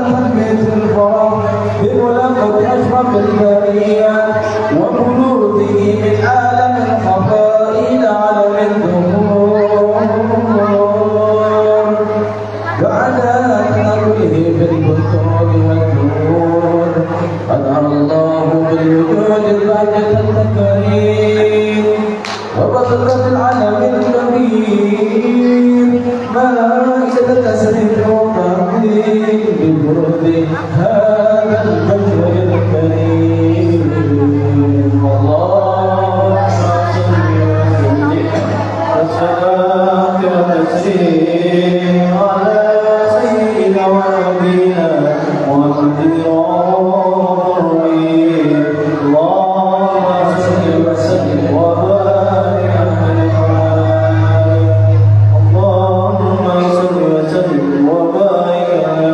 ثبت الفرح بملاقة أشرف البرية وبلوغه من عالم الخفاء إلى عالم الظهور وعلى كله بالبطون والجود أظهر الله بالوجود البهجة التكريم وبصرة العالم الكبير ملائكة التسليم والتعظيم بورود هذا البشر الكريم اللهم صل وسلم والصلاة والتسليم على سيدنا ونبينا محمد اللهم صل وسلم وبارك على اللهم صل وسلم وبارك على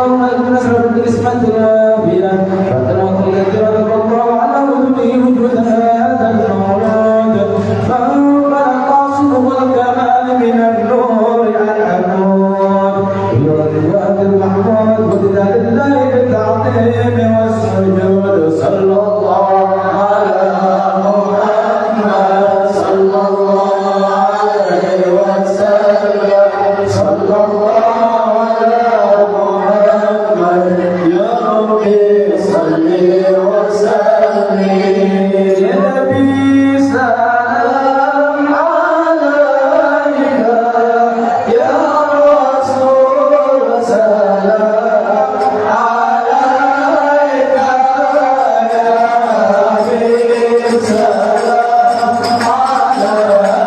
اللهم إنا نسألك بالاسمة العافية فتنوك التي رتب الله على وجوده وجود هذا المولود فانطلق صدق الكمال من النور على النور بوجه المحمود وبذات الله بالتعظيم والسجود صلى الله على محمد صلى الله عليه وسلم صلى الله على محمد يا ربي صل وسلم يا نبي سلام عليك يا رسول سلام عليك يا حبيب سلام عليك صلوات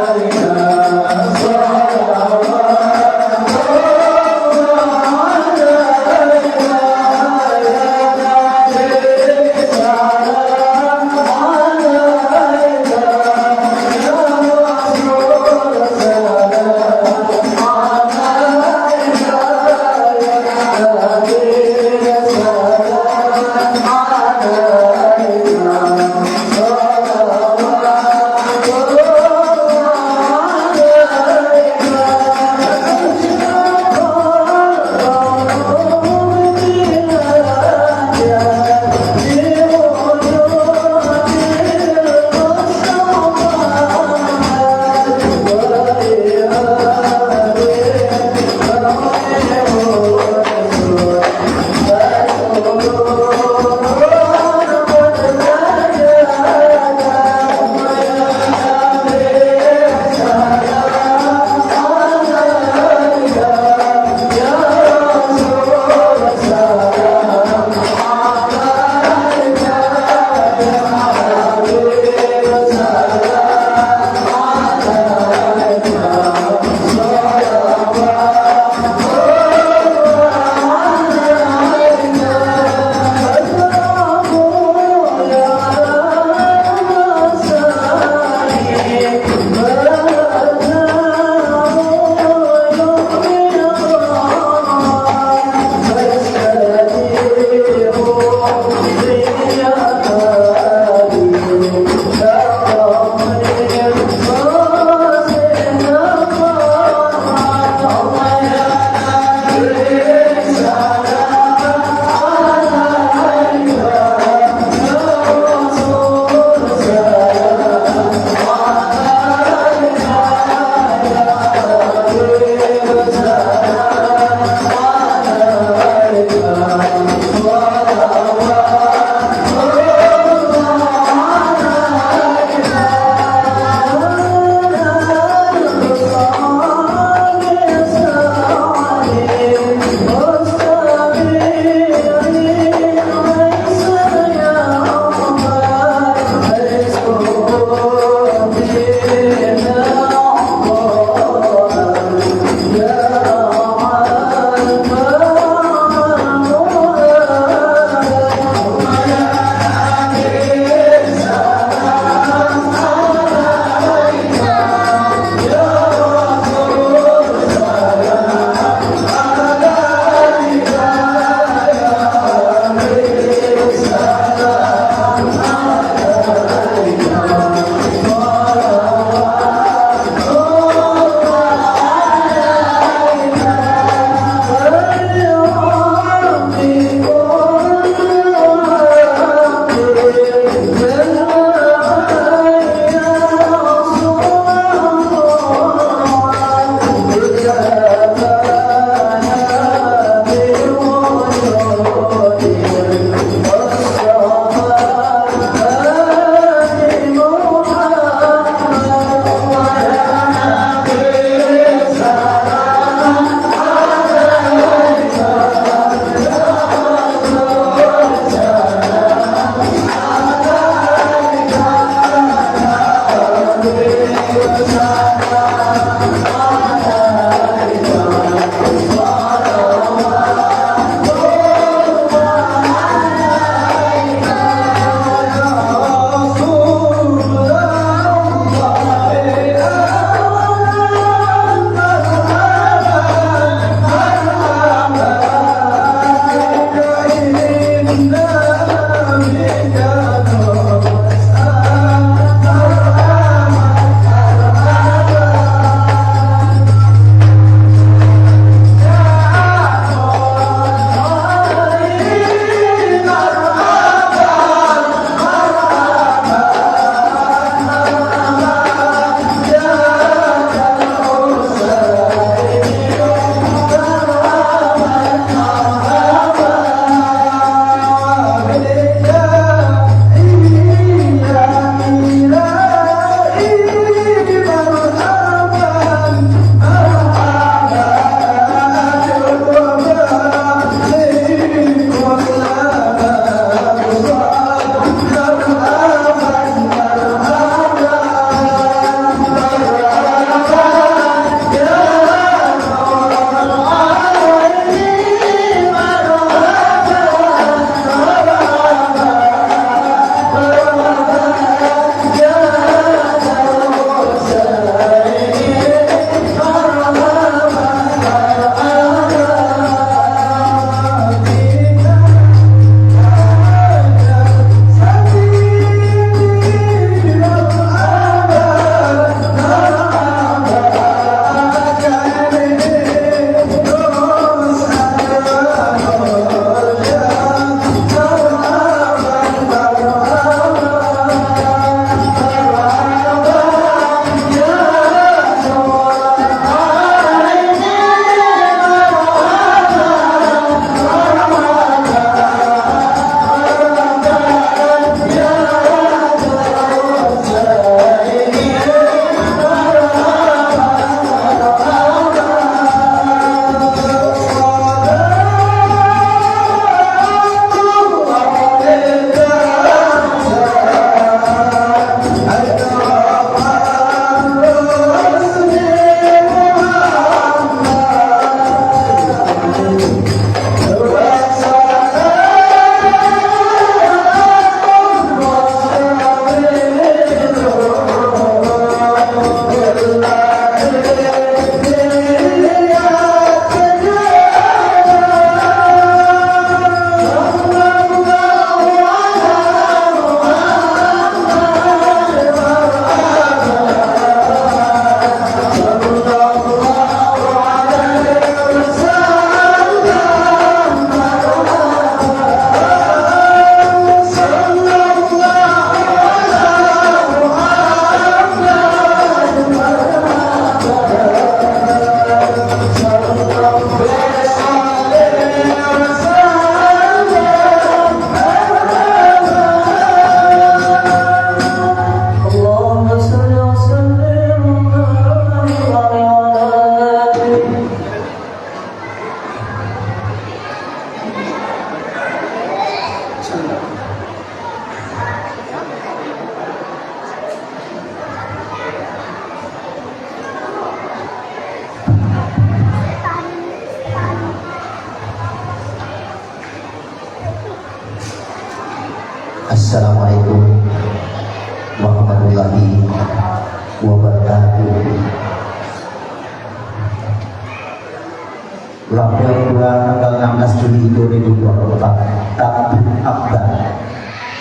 Assalamualaikum warahmatullahi wabarakatuh. Lampir 2 tanggal 16 Juli 2024 Takbir Akbar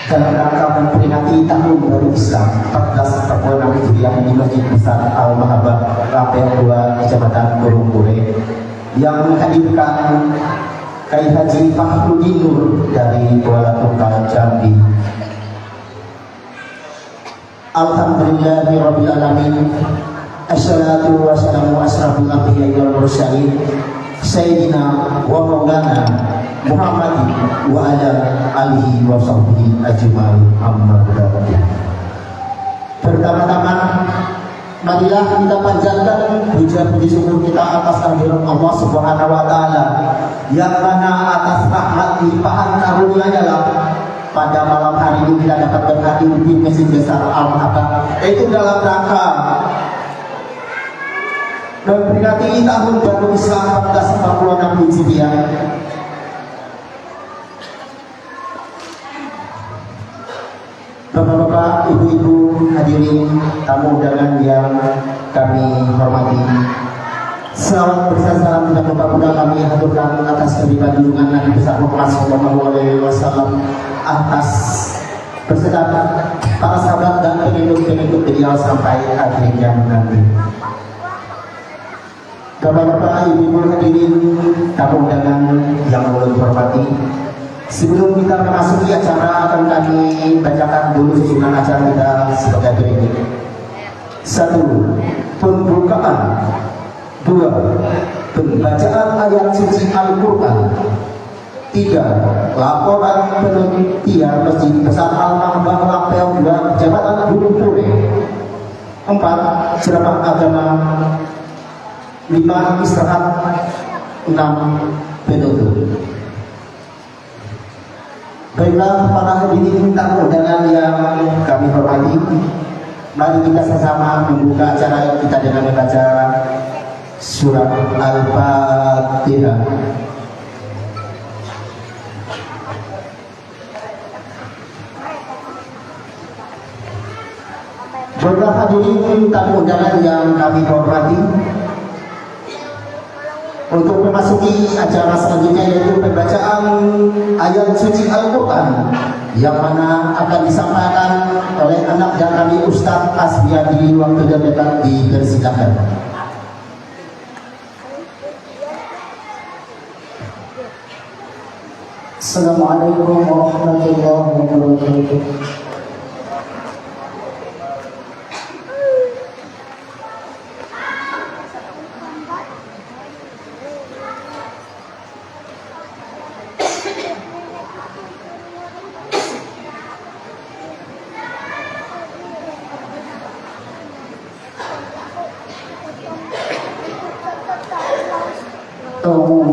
dalam rangka memperingati tahun baru Islam 1446 Hijriah di Masjid Besar Al-Mahabbah Lampir 2 Kecamatan Burungkure yang menghadirkan Kiai Haji Fahrudin Nur dari Kuala Tunggal Jambi. Alhamdulillahirabbil alamin. Assalatu wassalamu asrafil anbiya'i wal mursalin sayyidina wa maulana Muhammadin wa ala alihi wa sahbihi ajma'in, amma ba'du. Pertama-tama marilah kita panjatkan puji syukur kita atas kehadiran Allah Subhanahu wa taala yang mana atas rahmat limpahan karunia-Nya lah pada malam hari ini kita dapat berhadir di Masjid Besar Al-Mahabbah, itu dalam rangka memperingati tahun baru Islam 1446 Hijriah. Bapak-bapak, ibu-ibu, hadirin tamu undangan yang kami hormati, selawat bersalam dan mudah-mudahan kami haturkan atas kehidupan junjungan Nabi besar Muhammad SAW, atas beserta para sahabat dan pengikut-pengikut beliau sampai akhir zaman nanti. Bapak-bapak, ibu-ibu, hadirin tamu undangan yang kami hormati, sebelum kita memasuki acara akan kami bacakan dulu sejumlah acara kita sebagai berikut. 1. Pembukaan. 2. Pembacaan ayat suci Al-Quran. 3. Laporan penelitian Masjid Besar Al-Mahabbah Lampir 2 Kecamatan Burungkure. 4. Ceramah agama. 5. Istirahat. 6. Penutup. Baiklah para hadirin tamu undangan yang kami hormati, mari kita sama-sama membuka acara kita dengan membaca surat Al-Fatihah. Baiklah hadirin tamu undangan yang kami hormati, untuk memasuki acara selanjutnya yaitu pembacaan ayat suci Al-Quran yang mana akan disampaikan oleh anak dan kami Ustadz Asbiadi. Waktu dan dapat dipersilakan. Assalamualaikum warahmatullahi wabarakatuh. Allah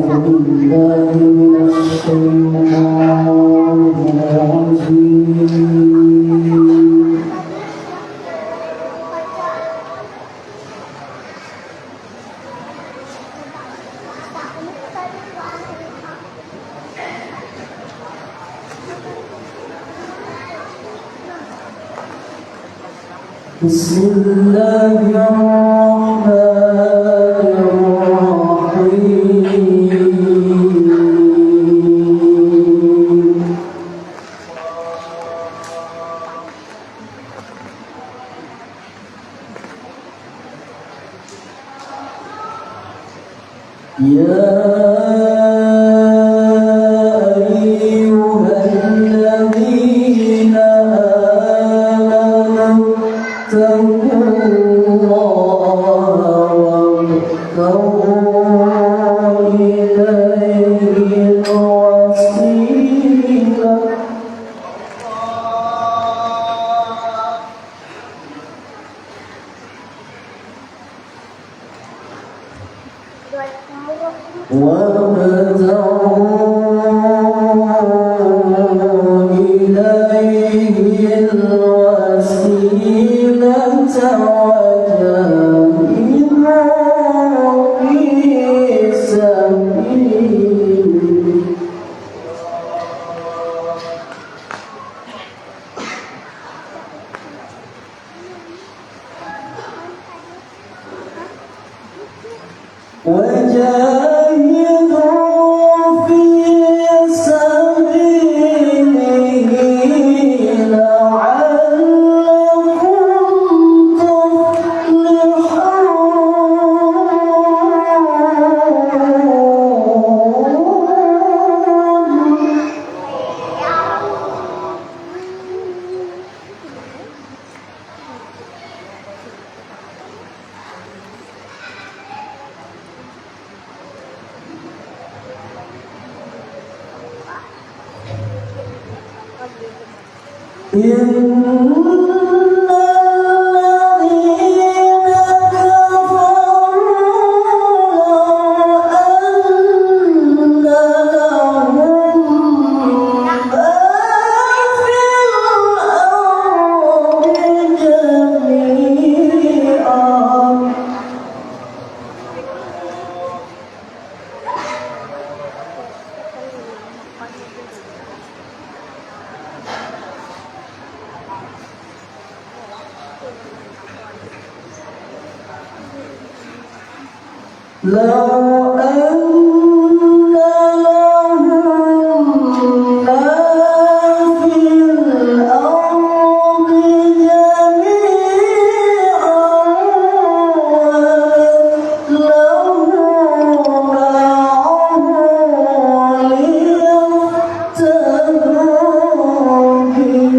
وجاهدوا في سبيله لعلكم لو أن لهم ما في الأرض جميعا ومثله معه ليفتدوا به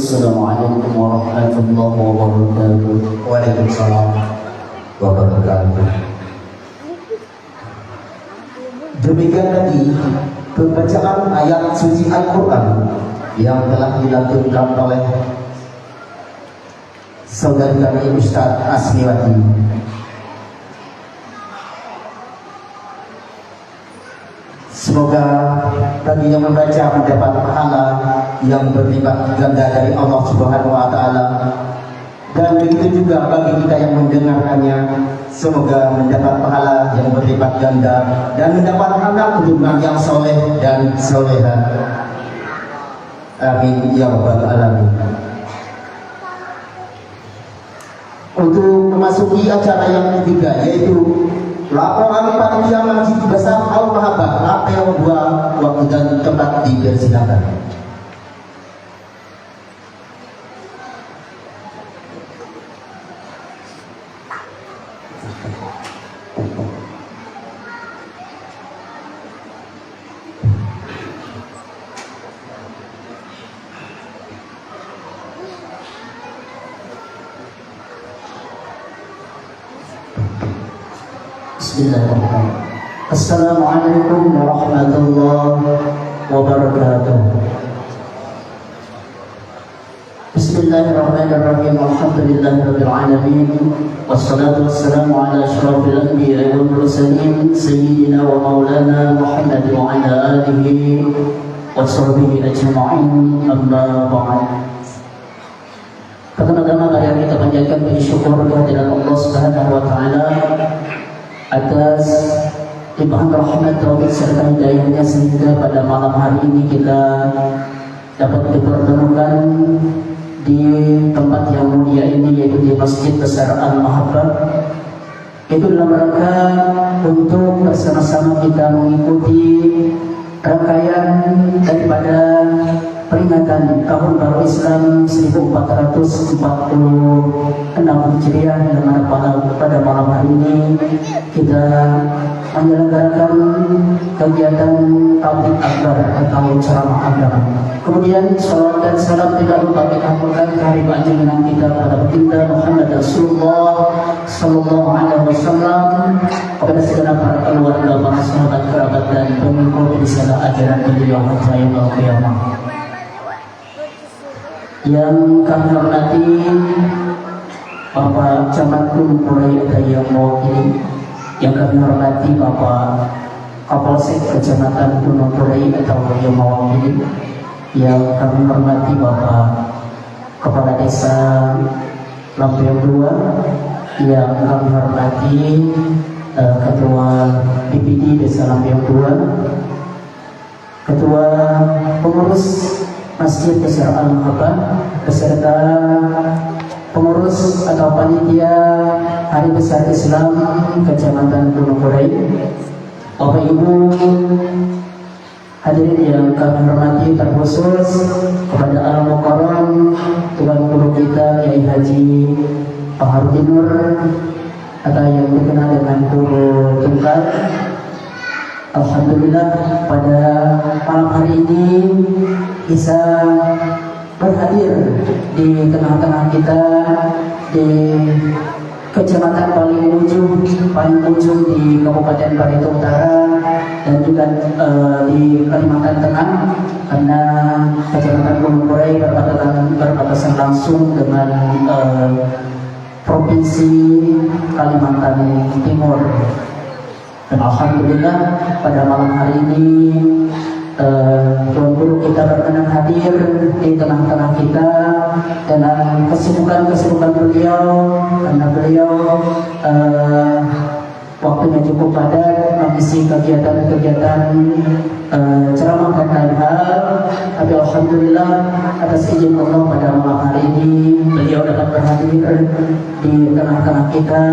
Assalamualaikum warahmatullahi wabarakatuh. Waalaikumsalam wabarakatuh. Demikian tadi pembacaan ayat suci Al-Quran yang telah dilantunkan oleh saudari kami Ustaz Asmiwati Semoga bagi yang membaca mendapat pahala yang berlipat ganda dari Allah Subhanahu wa taala. Dan begitu juga bagi kita yang mendengarkannya, semoga mendapat pahala yang berlipat ganda dan mendapat anak keturunan yang soleh dan soleha. Amin ya rabbal alamin. Untuk memasuki acara yang ketiga, yaitu laporan panitia Masjid Besar Al Mahabbah Rapel 2, waktu dan tempat dipersilakan. Bismillahirrahmanirrahim. Assalamualaikum warahmatullahi wabarakatuh. Bismillahirrahmanirrahim. Alhamdulillahirabbil alamin. Wassalatu wassalamu ala asyrafil anbiya'i wal mursalin sayyidina wa maulana Muhammad wa ala alihi wa sahbihi ajma'in. Amma ba'd. Pertama-tama yang kita panjatkan puji syukur kehadirat Allah Subhanahu wa taala atas limpahan rahmat, taufik serta hidayahnya sehingga pada malam hari ini kita dapat dipertemukan di tempat yang mulia ini, yaitu di Masjid Besar Al Mahabbah. Itu dalam rangka untuk bersama-sama kita mengikuti rangkaian daripada peringatan Tahun Baru Islam 1446 Hijriah, yang mana pada malam hari ini kita menyelenggarakan kegiatan tabligh akbar atau ceramah agama. Kemudian salawat dan salam tidak lupa kita haturkan kehadiran junjungan kita pada baginda Muhammad Rasulullah sallallahu alaihi wasallam, kepada segala para keluarga, para sahabat, kerabat dan pengikut di segala ajaran beliau hingga yaumul qiyamah. Yang kami hormati Bapak Camat Gunung Purwai yang mewakili, yang kami hormati Bapak Kapolsek Kecamatan Gunung Purwai atau yang mewakili, yang kami hormati Bapak Kepala Desa Lampion 2, yang kami hormati Ketua BPD Desa Lampion 2, Ketua Pengurus Masjid Besar Al Mahabbah beserta pengurus atau panitia Hari Besar Islam Kecamatan Gunung Purwai, Bapak Ibu hadirin yang kami hormati, terkhusus kepada Al Mukarram Tuan Guru kita Kiai Haji Paharudin Nur atau yang dikenal dengan Guru Tungkar. Alhamdulillah pada malam hari ini bisa berhadir di tengah-tengah kita di kecamatan paling ujung di Kabupaten Barito Utara dan juga di Kalimantan Tengah, karena Kecamatan Gunung Purwai berbatasan langsung dengan Provinsi Kalimantan Timur. Dan alhamdulillah pada malam hari ini Tuan Guru kita berkenan hadir di tengah-tengah kita dengan kesibukan beliau, karena beliau waktunya cukup padat mengisi kegiatan-kegiatan ceramah dan lain hal. Tapi alhamdulillah atas izin Allah pada malam hari ini beliau dapat berhadir di tengah-tengah kita,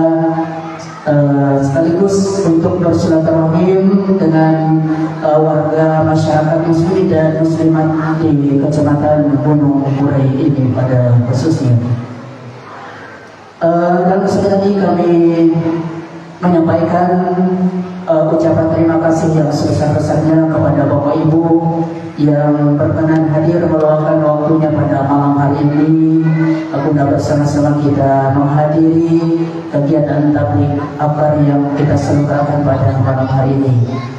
sekaligus untuk bersilaturahim dengan warga masyarakat muslim dan muslimat di Kecamatan Gunung Purwai ini pada khususnya. Dan sekali lagi kami menyampaikan ucapan terima kasih yang sebesar-besarnya kepada Bapak Ibu yang berkenan hadir meluangkan waktunya pada malam hari ini guna bersama-sama kita menghadiri kegiatan tabligh akbar yang kita selenggarakan pada malam hari ini.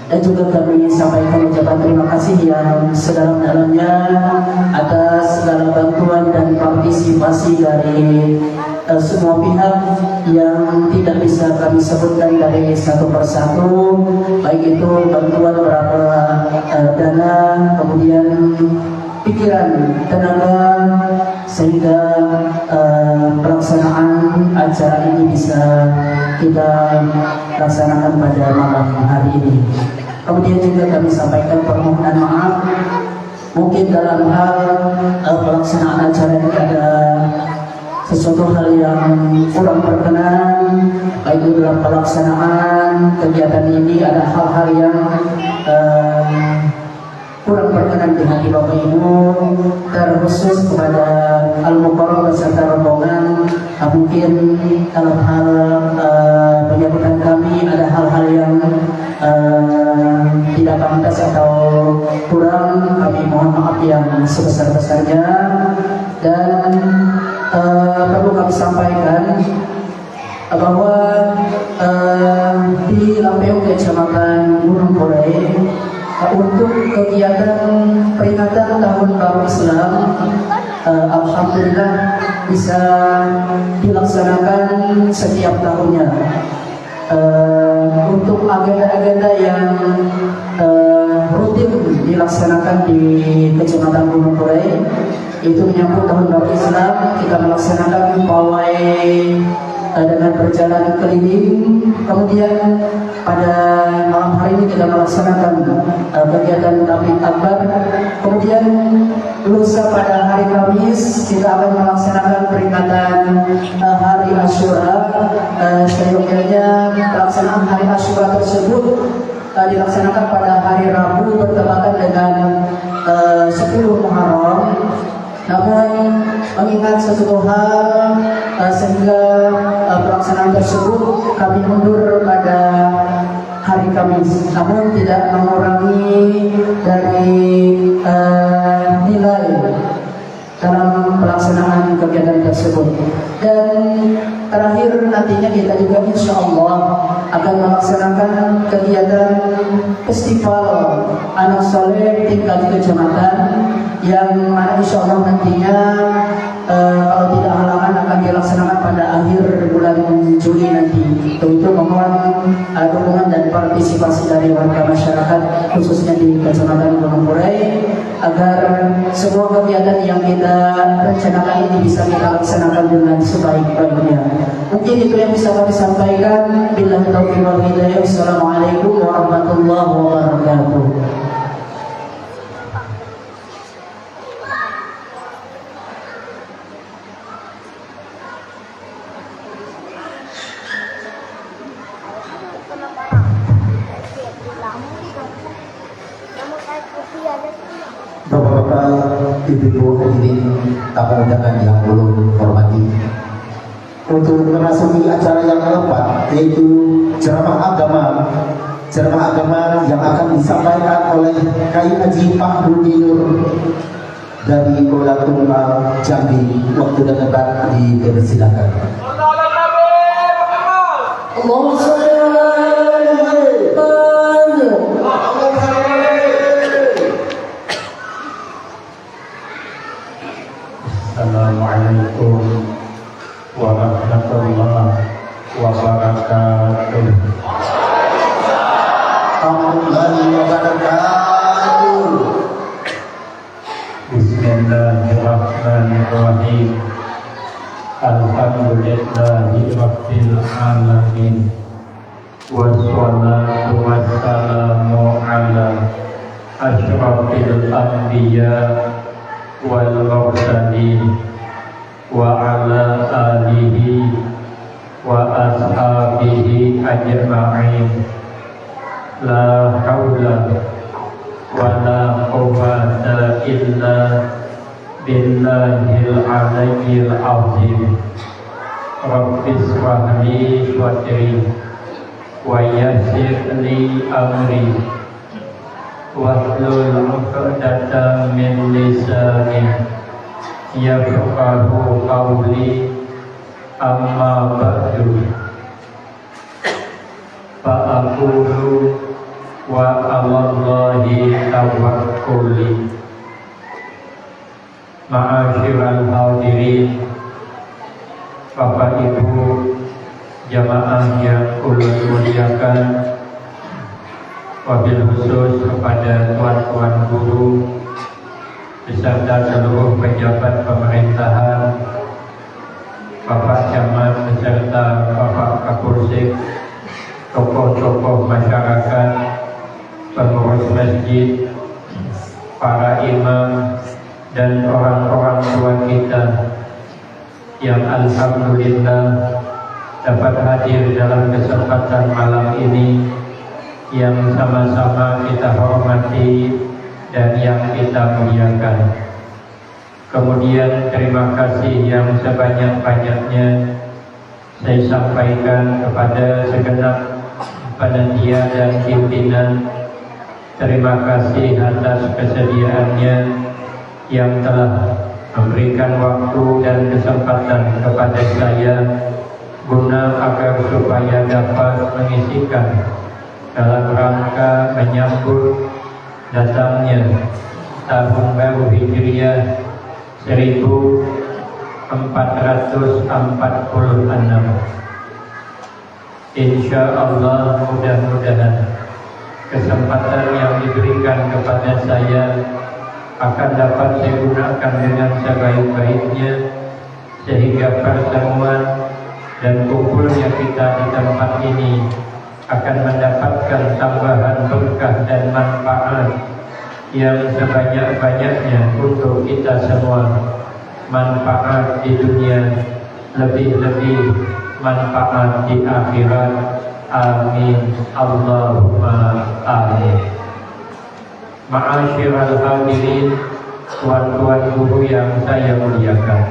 Dan juga kami sampaikan ucapan terima kasih yang sedalam-dalamnya atas segala bantuan dan partisipasi dari semua pihak yang tidak bisa kami sebutkan dari satu persatu, baik itu bantuan berapa dana, kemudian pikiran, tenaga, sehingga pelaksanaan acara ini bisa kita laksanakan pada malam hari ini. Kemudian juga kami sampaikan permohonan maaf, mungkin dalam hal pelaksanaan acara ini ada sesuatu hal yang kurang berkenan, baik itu dalam pelaksanaan kegiatan ini ada hal-hal yang kurang berkenan di hati Bapak Ibu, terkhusus kepada Al-Mukarram beserta rombongan. Mungkin dalam hal penyambutan kami ada hal-hal yang tidak pantas atau kurang, kami mohon maaf yang sebesar-besarnya. Dan perlu kami sampaikan bahwa di Lampion Kecamatan Gunung Borai untuk kegiatan peringatan Tahun Baru Islam, alhamdulillah bisa dilaksanakan setiap tahunnya. Untuk agenda-agenda yang rutin dilaksanakan di Kecamatan Gunung Borai, itu menyambut Tahun Baru Islam, kita melaksanakan pawai dengan berjalan keliling. Kemudian pada malam hari ini kita melaksanakan kegiatan tabligh akbar. Kemudian lusa pada hari Kamis kita akan melaksanakan peringatan hari Asyura. Seyogyanya pelaksanaan hari Asyura tersebut dilaksanakan pada hari Rabu bertepatan dengan 10 Muharram. Namun mengingat sesuatu hal sehingga pelaksanaan tersebut kami mundur pada hari Kamis, namun tidak mengurangi dari nilai dalam pelaksanaan kegiatan tersebut. Dan terakhir nantinya kita juga insya Allah akan melaksanakan kegiatan festival anak soleh tingkat kecamatan, yang mana insya Allah nantinya kalau tidak halangan akan dilaksanakan pada akhir bulan Juli nanti. Untuk mohon dukungan dan partisipasi dari warga masyarakat khususnya di Kecamatan Gunung Borai agar semua kegiatan yang kita rencanakan ini bisa kita laksanakan dengan sebaik-baiknya. Mungkin itu yang bisa kami sampaikan. Billahi taufiq wal hidayah. Assalamualaikum warahmatullahi wabarakatuh. Bapak-bapak, ibu-ibu hadirin tamu undangan yang belum hormati, untuk memasuki acara yang keempat, yaitu ceramah agama yang akan disampaikan oleh Kiai Haji Fahrudin Nur dari Kola Tunggal Jambi. Waktu dan tempat dipersilakan. Allahumma sholli ala Assalamualaikum warahmatullahi wabarakatuh. Bismillahirrahmanirrahim. Alhamdulillahi rabbil alamin. Wassalatu wassalamu ala asyrafil anbiya wal mursalin wa ala alihi wa ashabihi ajma'in. La haula wa la quwwata illa billahil aliyyil azim. Rabbis shrah li sadri wa yassir li amri wahlul 'uqdatam min lisani yafqahu qawli. Amma ba'du, fa aqulu wa 'alallahi tawakkuli. Ma'asyiral hadirin, Bapak Bapak Ibu jamaah yang ulun muliakan, wabil khusus kepada tuan-tuan guru beserta seluruh pejabat pemerintahan, Bapak Camat beserta Bapak Kapolsek, tokoh-tokoh masyarakat, pengurus masjid, para imam, dan orang-orang tua kita yang alhamdulillah dapat hadir dalam kesempatan malam ini, yang sama-sama kita hormati dan yang kita muliakan. Kemudian terima kasih yang sebanyak-banyaknya saya sampaikan kepada segenap panitia dan pimpinan. Terima kasih atas kesediaannya yang telah memberikan waktu dan kesempatan kepada saya guna agar supaya dapat mengisikan dalam rangka menyambut datangnya tahun baru Hijriah 1446. Insya Allah mudah-mudahan kesempatan yang diberikan kepada saya akan dapat saya gunakan dengan sebaik-baiknya, sehingga pertemuan dan kumpulnya kita di tempat ini akan mendapatkan tambahan berkah dan manfaat yang sebanyak-banyaknya untuk kita semua. Manfaat di dunia, lebih-lebih manfaat di akhirat. Amin Allahumma amin. Ma'asyiral hadirin, tuan-tuan guru yang saya muliakan,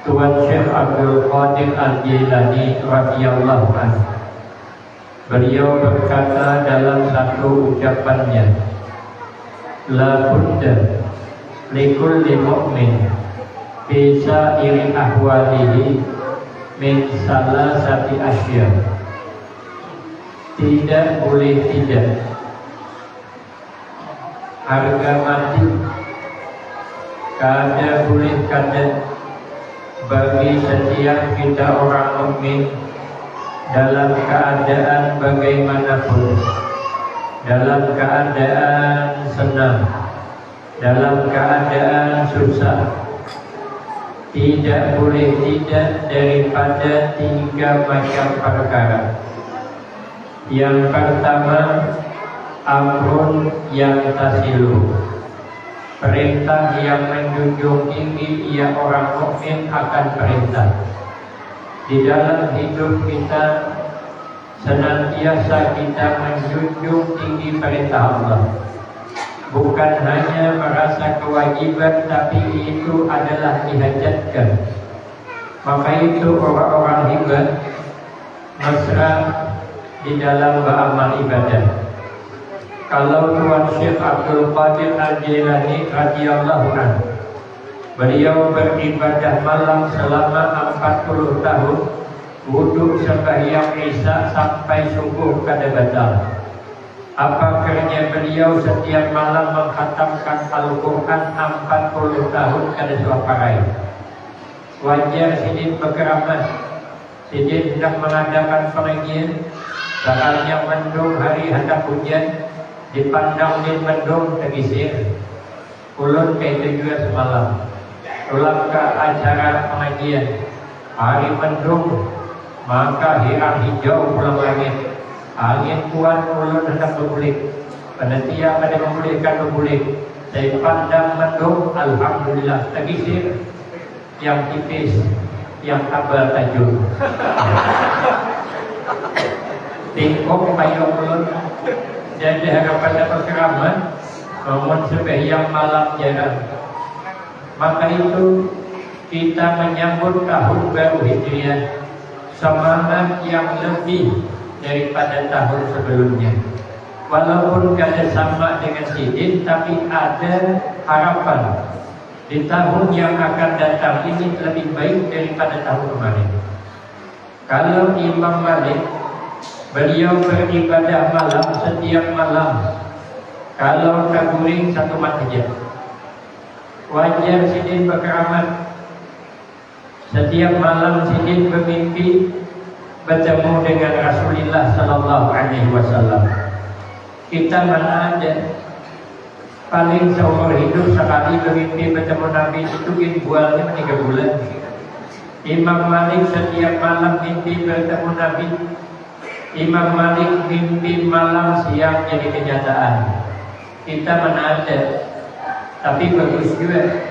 Tuan Syekh Abdul Qadir Al-Jilani radhiyallahu anhu, beliau berkata dalam satu ucapannya, la budda likulli mu'min fi sa'iri ahwalihi min salasati asya. Tidak boleh tidak, harga mati kada boleh kada bagi setiap kita orang mukmin dalam keadaan bagaimanapun, dalam keadaan senang, dalam keadaan susah. Tidak boleh tidak daripada 3 macam perkara. Yang pertama, amrun yang tasilu, perintah yang menjunjung tinggi. Ia orang mukmin akan perintah. Di dalam hidup kita senantiasa kita menjunjung tinggi perintah Allah. Bukan hanya merasa kewajiban, tapi itu adalah dihajatkan. Maka itu orang-orang hebat mesra di dalam beramal ibadah. Kalau Tuan Syekh Abdul Qadir Al-Jilani radhiyallahu anhu, beliau beribadah malam selama 40 tahun, wudhu sembahyang isya sampai subuh kada batal. Apa kerja beliau setiap malam mengkhatamkan Al-Quran 40 tahun kada suaparai. Wajar sidin berkeramat, sidin hendak mengadakan pengajian, saatnya mendung hari hendak hujan, dipandang din mendung tegisir. Ulun kayak itu juga semalam ulang ke acara pengajian, hari mendung maka hirang hijau pulang langit. Angin kuat, ulun hendak berbulik, panitia pada memulihkan berbulik. Saya pandang mendung, alhamdulillah tegisir, yang tipis, yang tabal tajuk. Tingkong payung ulun. Jadi harapan dapat keramat, namun sembahyang malam jarang. Maka itu kita menyambut tahun baru Hijriah semangat yang lebih daripada tahun sebelumnya. Walaupun kada sama dengan sidin, tapi ada harapan di tahun yang akan datang ini lebih baik daripada tahun kemarin. Kalau Imam Malik, beliau beribadah malam setiap malam. Kalau kaguring 1 mat saja. Wajar sidin berkeramat Setiap malam Sidin bermimpi bertemu dengan Rasulullah Sallallahu Alaihi Wasallam. Kita mana ada paling seumur hidup sekali bermimpi bertemu Nabi itu bualnya 3 bulan. Imam Malik setiap malam mimpi bertemu Nabi. Imam Malik mimpi malam siang jadi kenyataan. Kita mana ada, tapi bagus juga.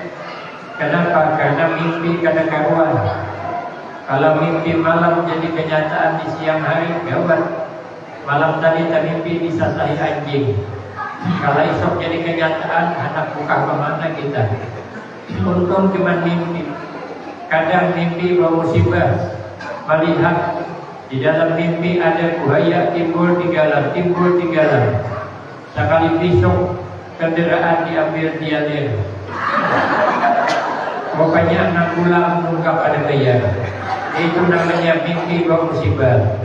Kenapa? Karena mimpi kadang karuan. Kalau mimpi malam jadi kenyataan di siang hari, gawat. Malam tadi tak mimpi disasahi anjing. Kalau esok jadi kenyataan, anak buka kemana kita? Untung cuma mimpi. Kadang mimpi bawa musibah. Melihat di dalam mimpi ada buaya timbul di galam. Sekali besok kendaraan diambil dialir. Pokoknya 6 bulan menunggak pada bayar. Itu namanya mimpi bawa musibah.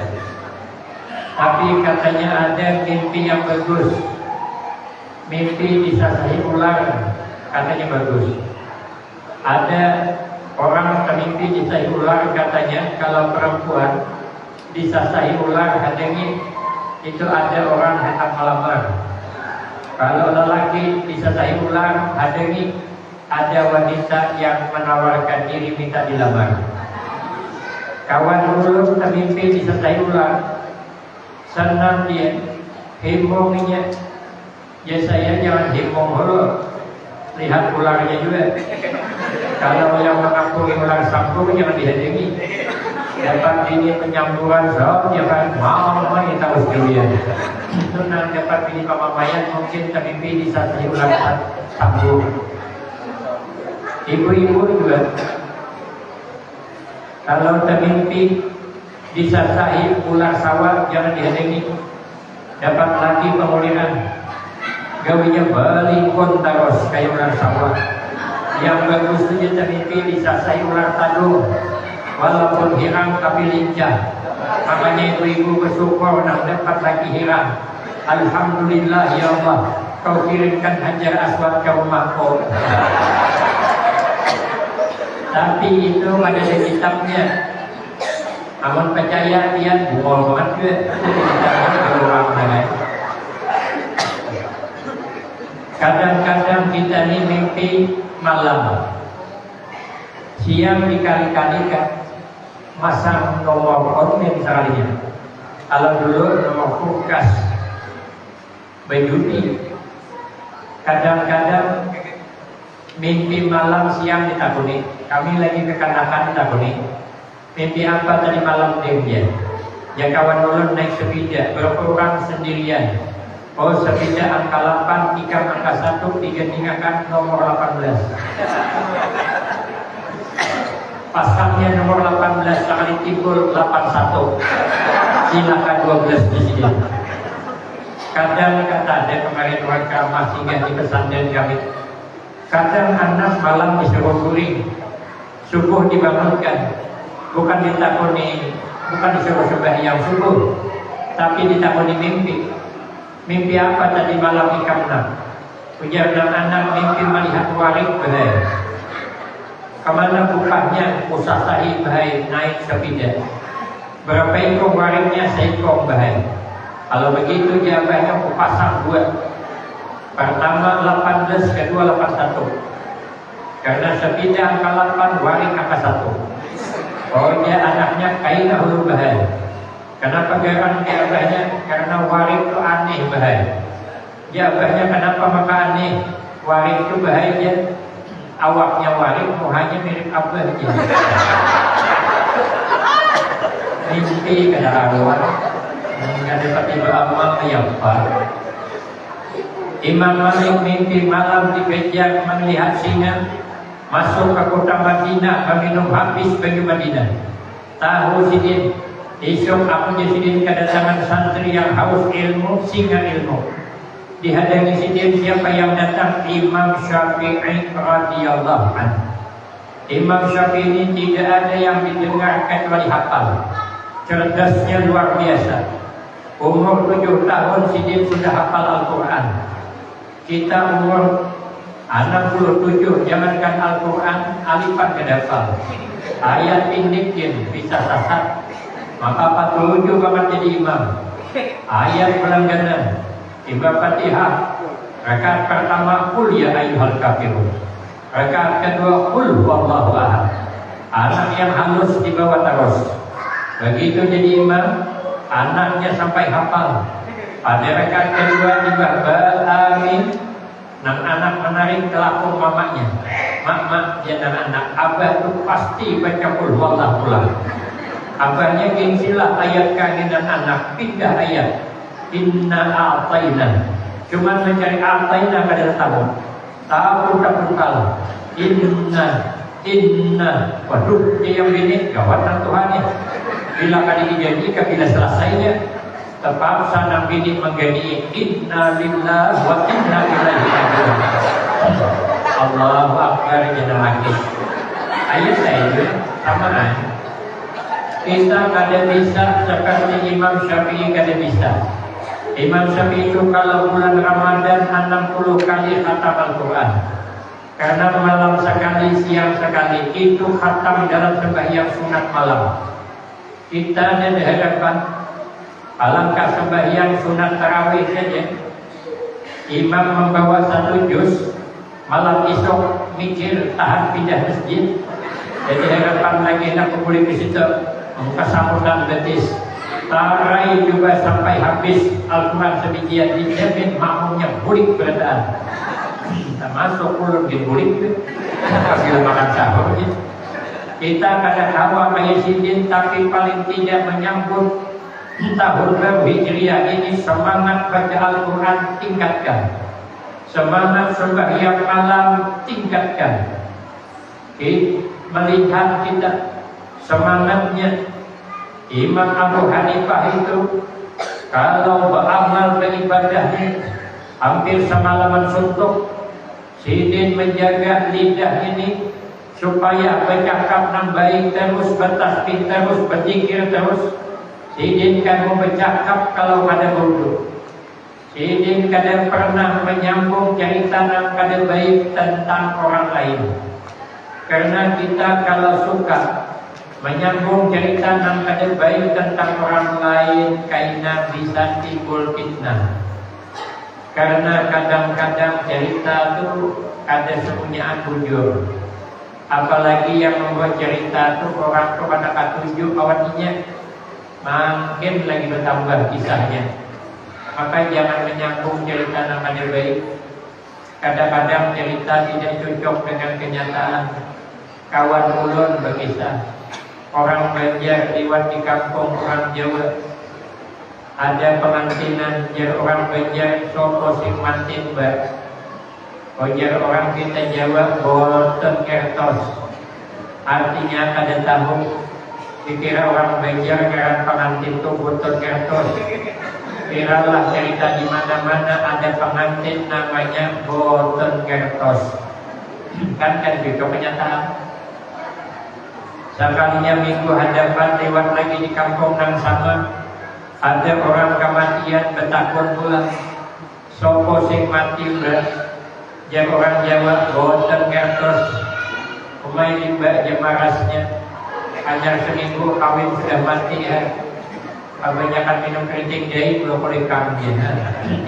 Tapi katanya ada mimpi yang bagus. Mimpi disasahi ular, katanya bagus. Ada orang termimpi disasahi ular, katanya kalau perempuan disasahi ular katanya itu ada orang hendak melamar. Kalau lelaki disasahi ular ada wanita yang menawarkan diri minta dilamar. Kawan dulu termimpi disasahi ular, senang dia, hebohnya. Ya saya jangan heboh dulu, lihat ularnya juga. Kalau yang mengampuni ular sambung jangan dihadangi. Dapat ini penyamburan so, jangan mau kita harus dilihat. Itu nanti dapat ini pamamayan mungkin termimpi disasahi ular sambung. Ibu-ibu juga kalau termimpi disasahi ular sawah jangan dihadangi. Dapat lagi pemulihan. Gawinya balingkon terus kayak ular sawah. Yang bagus itu termimpi disasahi ular tadung, walaupun hilang tapi lincah. Makanya ibu-ibu bersyukur nak dapat lagi hilang. Alhamdulillah ya Allah, kau kirimkan Hajar Aswad ke rumahku. Tapi itu ada di kitabnya. Amun percaya dia bukan banget juga. Kitabnya berulang dengan. Kadang-kadang kita ini mimpi malam, siang dikali-kali kan masang nomor online sekalinya. Kalau dulu nomor kulkas, berjudi. Kadang-kadang mimpi malam siang ditakuni. Kami lagi kekanakan ditakuni. Mimpi apa tadi malam dia? Ya kawan dulu naik sepeda, berapa orang sendirian. Oh sepeda angka 8, tikam angka 1, digantikan nomor 18. Pasangnya nomor 18 sekali timbul 81. Silakan 12 di sini. Kadang kata ada kemarin warga masih di pesantren kami. Kadang anak malam disuruh guring, subuh dibangunkan, bukan ditakuni, bukan disuruh sembahyang subuh, tapi ditakuni mimpi. Mimpi apa tadi malam ikamna? Ujar anak mimpi melihat warik bahaya. Kemana bukanya usahahi bahaya naik sepeda. Berapa ekor wariknya seekor bahaya. Kalau begitu jawabannya aku pasang 2. Pertama 18, kedua 81. Karena sepeda angka 8, warik angka 1. Oh dia anaknya kainah hulu bahaya. Kenapa geran jabahnya? Karena warik itu aneh bahaya. Jabahnya kenapa maka aneh? Warik itu bahaya. Awaknya warik muhanya mirip abah aja. Mimpi kedaruan. Nggak dapat amal yang apa. Imam Malik mimpi malam dikejar melihat singa masuk ke kota Madinah meminum habis bagi Madinah. Tahu sidin. Esok aku jadi kedatangan santri yang haus ilmu, singa ilmu. Dihadangi sidin siapa yang datang? Imam Syafi'i radhiyallahu anhu. Imam Syafi'i ini tidak ada yang didengar kecuali hafal. Cerdasnya luar biasa. Umur 7 tahun sidin sudah hafal Al-Quran. Kita umur 67, jangankan Al-Quran, alifan kedafal. ayat pindikin bisa sasar, maka patuju banget jadi imam. Ayat pelangganan Imam Fatihah rakaat pertama qul ya ayyuhal kafirun, rakaat kedua qul huwallahu ahad. Anak yang halus dibawa terus, begitu jadi imam anaknya sampai hafal. Pada rakaat kedua juga amin, nang anak menarik kelakon mamanya. Mak dia dan anak abah itu pasti baca qul huwallahu ahad. Abahnya gengsilah ayat kangenan anak, pindah ayat inna a'tayna, cuma mencari a'tayna kada tahu tak kalah. Inna waduh, dia yang bini gawat Tuhan ya. Bila kali dijanjikan, bila selesainya terpaksa nang bini menggani inna lillahi wa inna ilaihi raji'un. Allahu akbar jangan lagi. Ayat saya itu samaan. Kita kada bisa seperti Imam Syafi'i kada bisa. Imam Syafi'i itu kalau bulan Ramadan 60 kali khatam Al-Quran. Karena malam sekali, siang sekali, itu khatam dalam sembahyang sunat malam. Kita ada hadapan alangkah sembahyang sunat tarawih saja, imam membawa 1 juz, malam esok mikir tahan pindah masjid. Jadi hadapan lagi nak boleh ke situ kesamutan betis. Tarai juga sampai habis Al-Quran sebagian dijamin makmumnya bulik beradaan. Kita masuk puluh di bulik itu hasil makan sahur. Kita kadang hawa kayak sidin, tapi paling tidak menyambut tahun baru Hijriah ini semangat baca Al-Quran tingkatkan, semangat sembahyang malam tingkatkan. Melihat kita semangatnya Imam Abu Hanifah itu kalau beramal beribadahnya hampir semalaman suntuk. Sidin menjaga lidah ini supaya bercakap yang baik terus, bertasbih terus, berzikir terus. Sidin kan mau bercakap kalau ada bodoh. Sidin kadang pernah menyambung cerita yang kada baik tentang orang lain. Karena kita kalau suka menyambung cerita yang kada baik tentang orang lain, karena bisa timbul fitnah. Karena kadang-kadang cerita itu ada semuanya bujur. Apalagi yang membuat cerita itu orang kepada ketujuh awalnya makin lagi bertambah kisahnya. Maka jangan menyambung cerita yang kada baik. Kadang-kadang cerita tidak cocok dengan kenyataan. Kawan ulun berkisah, orang Banjar lewat di kampung orang Jawa. Ada pengantinan jar orang Banjar sopo sing mantin mbak. Jar orang kita Jawa boten kertos. Artinya kada tahu. Dikira orang Banjar karena pengantin itu boten kertos. Kiralah cerita di mana-mana ada pengantin namanya boten kertos. Kan itu kenyataan. Sekalinya minggu hadapan lewat lagi di kampung yang sama, ada orang kematian betakun pulang. Sopo sing mati berat, jam orang Jawa boten kertos. Umay limbak jam marasnya, hanya seminggu kawin sudah mati ya. Kebanyakan minum keriting jahe belum boleh kawin.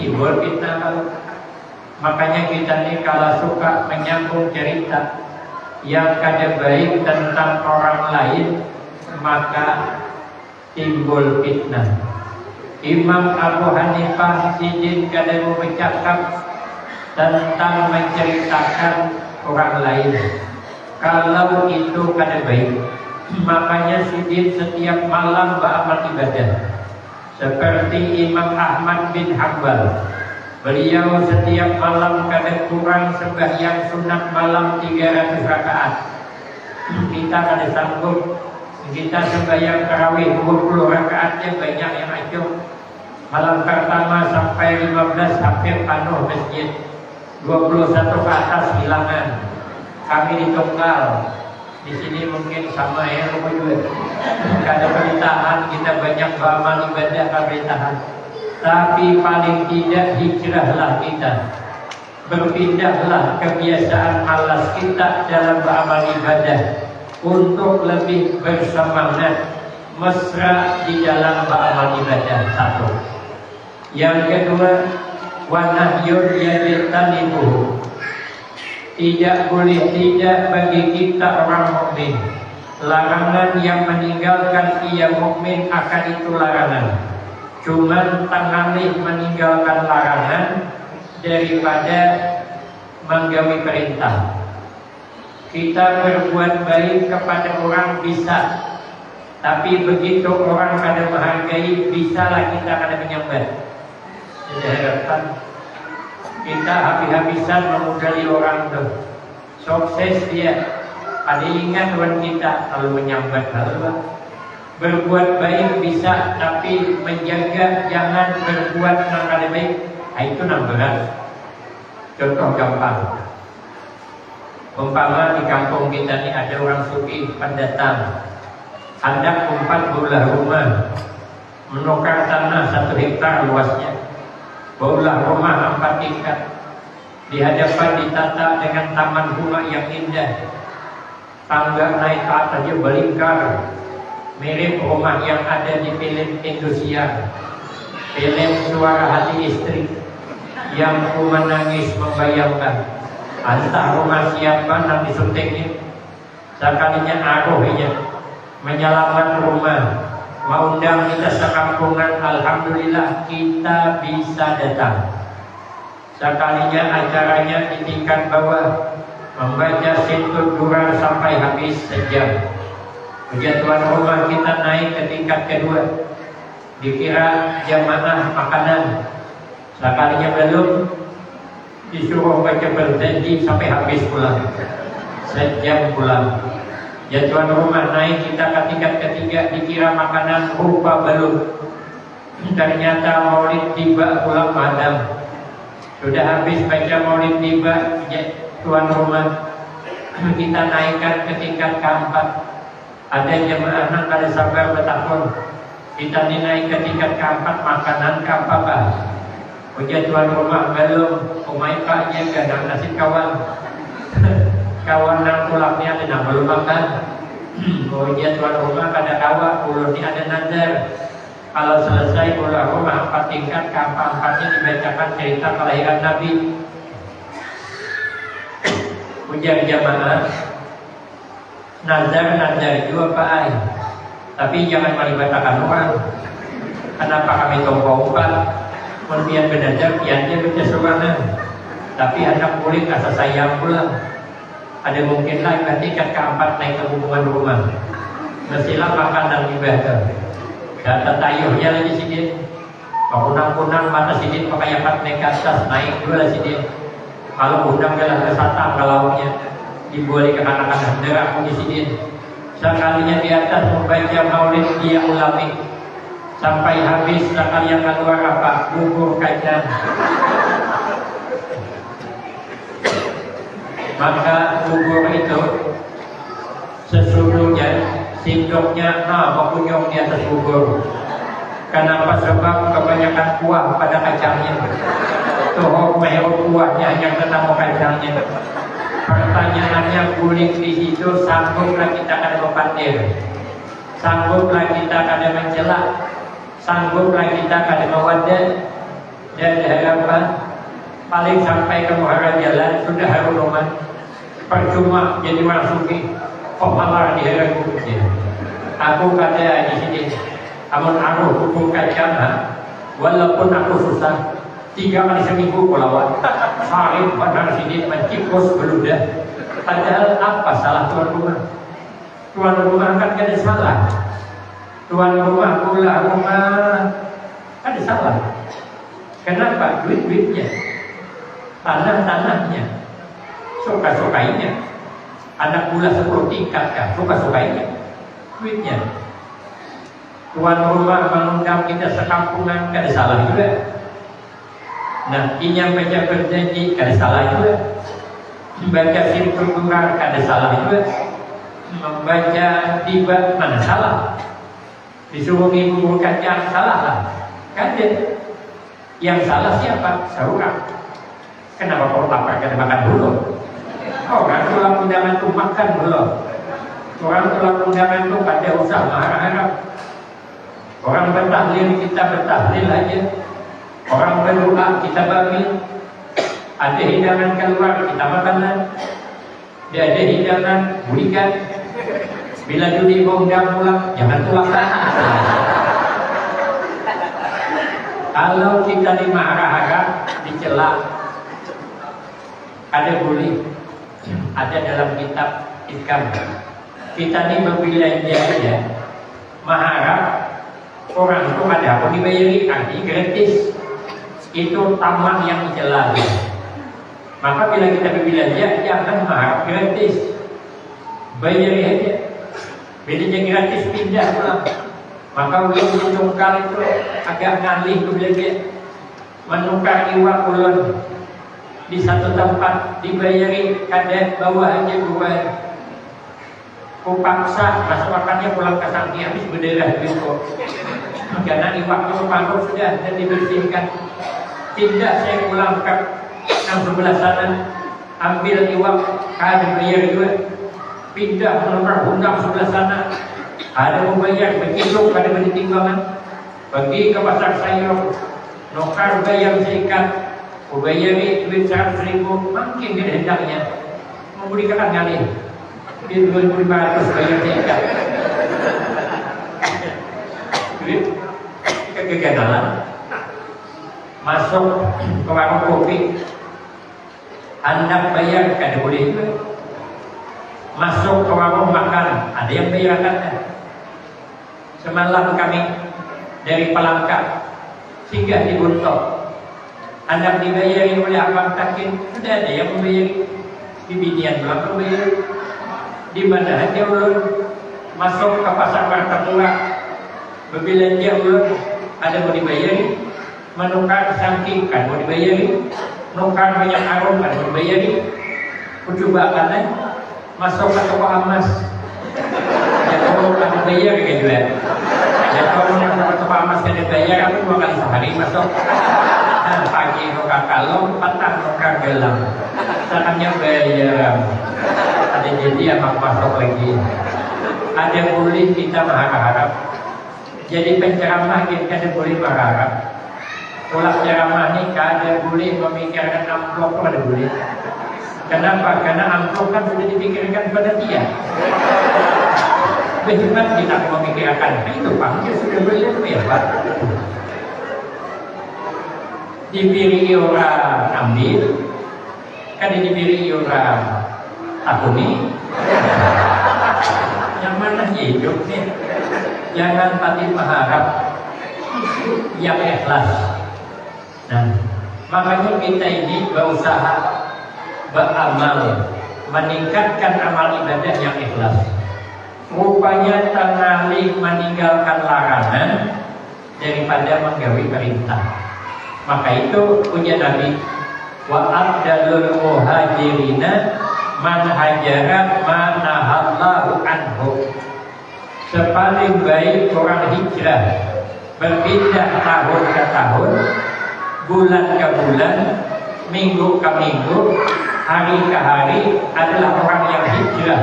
Timbul fitnah kalau. Makanya kita nih kalau suka menyambung cerita yang kada baik tentang orang lain, maka timbul fitnah. Imam Abu Hanifah sidin kada mau bercakap tentang menceritakan orang lain kalau itu kada baik. Makanya sidin setiap malam beramal ibadah seperti Imam Ahmad bin Hanbal. Beliau setiap malam kadang kurang sembahyang sunat malam 300 rakaat. Kita kada sanggup. Kita sembahyang tarawih 20 rakaatnya banyak yang acuh. Malam pertama sampai 15 hampir penuh masjid. 21 ke atas hilangan. Kami di Tunggal. Di sini mungkin sama ya, lupa juga. Kada peritahan kita banyak beramal ibadah peritahan. Tapi paling tidak hijrahlah kita. Berpindahlah kebiasaan malas kita dalam beramal ibadah. untuk lebih bersemangat mesra di dalam beramal ibadah. Satu. Yang kedua, wa nahyun yajtanibuhu. Tidak boleh tidak bagi kita orang mukmin larangan yang meninggalkan ia mukmin akan itu larangan. Cuman tangalih meninggalkan larangan daripada menggawi perintah. Kita berbuat baik kepada orang bisa, tapi begitu orang kada menghargai, bisalah kita kada menyambat. Jadi harapkan kita habis-habisan memudali orang tu. Sukses dia, ada ingat orang kita lalu menyambat hal. Berbuat baik bisa, tapi menjaga jangan berbuat yang kada baik. Itu yang berat. Contoh gampang. Umpama di kampung kita ni ada orang sugih pendatang, hendak 4 belah rumah, menukar tanah 1 hektar luasnya, belah rumah 4 tingkat, di hadapan ditata dengan taman bunga yang indah, tangga naik ke atas dia berlingkar, mirip rumah yang ada di film Indosiar, film Suara Hati Istri, yang ku menangis membayangkan entah rumah siapa yang disuntiknya. Sekalinya aruhnya menyelamat rumah, mengundang kita sekampungan, alhamdulillah kita bisa datang. Sekalinya acaranya di tingkat bawah, membaca situ durar sampai habis sejam. Puji tuan rumah kita naik ke tingkat kedua, dikira jamaah makanan. Sekalinya belum, disuruh baca berjanji sampai habis pulang, sejam pulang. Ya tuan rumah naik kita ke tingkat ketiga, dikira makanan, rupa belum. Ternyata maulid tiba pulang padam. Sudah habis baca maulid tiba, ya tuan rumah kita naikkan ke tingkat keempat. Ada jemaah yang kada sabar bertakun, kita naik ke tingkat keempat, makanan ke apa-apa. Puji tuan rumah belum, umai paknya gadang nasi kawan. Kawan nang tulaknya ada nang belum makan. Puji tuan rumah kada kawan, ulun ni ada nazar. Kalau selesai ulah rumah 4 tingkat, ke 4-4-nya dibacakan cerita kelahiran Nabi. Puji jamaah, nazar juga Pak. Tapi jangan melibatkan orang. Kenapa kami tombol 4? Kemudian belajar, piannya baca suara. Tapi anak murid rasa sayang pula. Ada mungkin lah tingkat keempat naik ke hubungan rumah. Mestilah makan dan ibadah. Data tayuhnya lagi sedikit. Kunang-kunang mata sedikit pakai apa naik ke atas, naik dua sedikit. Kalau undang belah ke satang ke lautnya, dibuat ke anak-anak darah punya sedikit. Sekalinya di atas membaca maulid dia ulami. Sampai habis, sekali yang keluar apa? Bubur kacang. Maka bubur itu sesungguhnya sendoknya makunyong di atas bubur. Kenapa? Sebab kebanyakan kuah pada kacangnya. Tuh merah kuahnya yang ketemu kacangnya. Pertanyaannya kulit di situ, sangguplah kita kada mempandir, sangguplah kita kada mencela, sangguplah kita kada mewadah. Dan harapan paling sampai ke muara jalan sudah harus rumah. Percuma jadi orang suki, pemalar di harapan dia. Aku kada di sini, amun aku hukum kacang, walaupun aku susah 3 kali seminggu kulawat, sehari benar sini mencikus beludah. Padahal apa salah tuan rumah? Tuan rumah kan kada salah. Tuan rumah pula rumah kada salah. Kenapa? Duit-duitnya, tanah-tanahnya, suka-sukainya. Anak pula 10 tingkat kan, suka-sukainya, duitnya. Tuan rumah mengundang kita sekampungan kada salah juga. Nah, ini yang baca berjanji kada salah juga. Membaca sirkul durar kada salah juga. Membaca tiba mana salah. Disuruh bubur kacang salah lah. Kada. Yang salah siapa? Seorang. Kenapa kau lapar kada makan dulu? Orang pulang undangan tu makan dulu. Orang tolak undangan itu pada usah marah-marah. Orang bertahlil kita bertahlil aja. Orang berdoa kita bagi. Ada hidangan keluar kita makanlah. Dia ada hidangan berikan. Bila judi undang pulang jangan tolak. Kalau kita dimarah-marah, dicela, ada boleh. Ada dalam kitab Hikam. Kita ini berbelanja ya, mengharap orang itu ada apa dibayari, artinya gratis. Itu tamak yang dicela. Maka bila kita berbelanja, jangan mengharap gratis. Bayari aja. Bedanya gratis pindah pulang. Maka ulun menukar itu agak ngalih ke belanja. Menukar iwak ulun di satu tempat dibayari kadang bawah aja buat. Kupaksa masakannya pulang ke samping habis berdarah gitu. Karena iwaknya panggung sudah dan dibersihkan. Tidak saya pulang ke yang sebelah sana ambil iwak ada bayar juga. Pindah menukar undang sebelah sana. Ada membayar berkilo pada bertimbangan. Pergi ke pasar sayur, nukar bayar seikat, bayari duit 100.000, makin dia hendaknya memberikan kali. Dia 2.500 bayar seikat. Duit kegagalan. Masuk ke warung kopi, hendak bayar kada boleh juga. Masuk ke warung makan, ada yang bayar kan? Semalam kami dari Palangka singgah di Buntok. Hendak dibayari oleh Abang Takin, sudah ada yang membayari. Di Binian belum membayari. Di mana aja ulun masuk ke pasar Martapura, berbelanja ulun ada mau dibayari, menukar saking kan mau dibayari, nukar banyak arum kan mau dibayari. Coba kan masuk ke toko emas, ya toko kan dibayar gitu ya. Ya kalau masuk ke toko emas kan dibayar, aku 2 kali sehari masuk. Nah, pagi nukar kalung, petang nukar gelang. Sakannya bayar. Ada jadi yang masuk lagi. Ada boleh kita mengharap. Jadi penceramah kita ada boleh mengharap. Tolak ceramah ini ada boleh memikirkan amplop, ada boleh. Kenapa? Karena amplop kan sudah dipikirkan pada dia. Bagaimana kita memikirkan? Nah, itu panggil sudah boleh ya Pak. Diberi orang ambil, kan diberi orang takuni. Yang mana hidup nih? Jangan pati mengharap yang ikhlas. Nah, makanya kita ini berusaha beramal, meningkatkan amal ibadah yang ikhlas. Rupanya tengalih meninggalkan larangan daripada menggawi perintah. Maka itu punya Nabi, wa abdalul muhajirina man hajara ma nahallahu anhu. Sepaling baik orang hijrah berpindah tahun ke tahun, bulan ke bulan, minggu ke minggu, hari ke hari adalah orang yang hijrah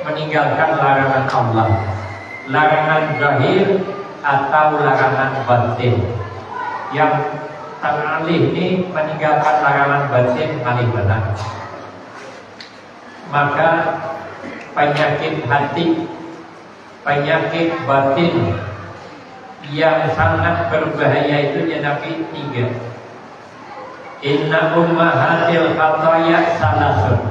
meninggalkan larangan Allah, larangan zahir atau larangan batin. Yang teralih ini meninggalkan larangan batin paling benar. Maka penyakit hati, penyakit batin yang sangat berbahaya itu Nabi 3. Inna ummahatil khataya salasun.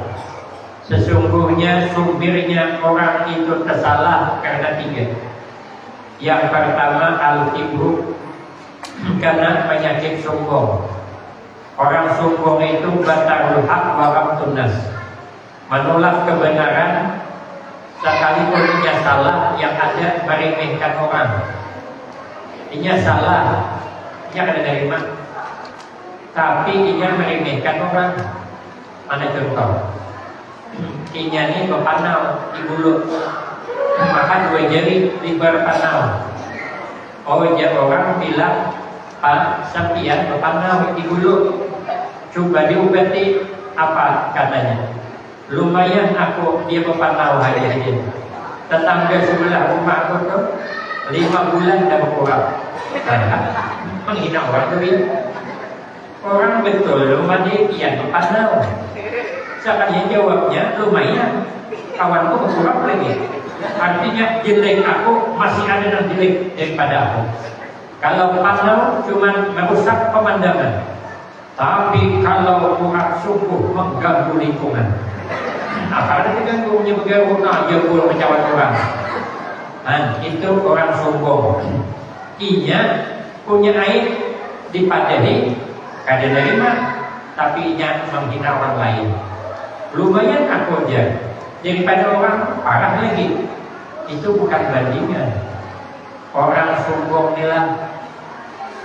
Sesungguhnya sumbernya orang itu tersalah karena 3. Yang pertama al-kibru, karena penyakit sombong. Orang sombong itu batarul haq wa ghamtun nas, menolak kebenaran sekalipun ia salah, yang ada meremehkan orang. Ia salah, ia ada dari mana? Tapi ia meremehkan orang. Mana contoh? Ia ini berpanau di mulut, maka 2 jari libar panau. Oh, ya orang bilang, Pak Sampian berpanau di mulut, coba diobati. Apa katanya? Lumayan aku dia berpanau hari-hari. Tetangga sebelah rumah aku tuh 5 bulan dah berkurang. Menghina orang tu ya. Orang betul rumah dia kian berpandau. Sekali jawabnya lumayan. Kawanku berkurang lagi. Artinya jelek aku masih ada yang jelek daripada aku. Kalau pandau cuma merusak pemandangan. Tapi kalau kurang sungguh mengganggu lingkungan. Karena kita punya bergaul, dia pun mencawan orang. Itu orang sombong. Inya punya air dipadahi, kada nerima, tapi inya menghina orang lain. Lumayan aku aja daripada orang parah lagi. Itu bukan bandingan. Orang sombong inilah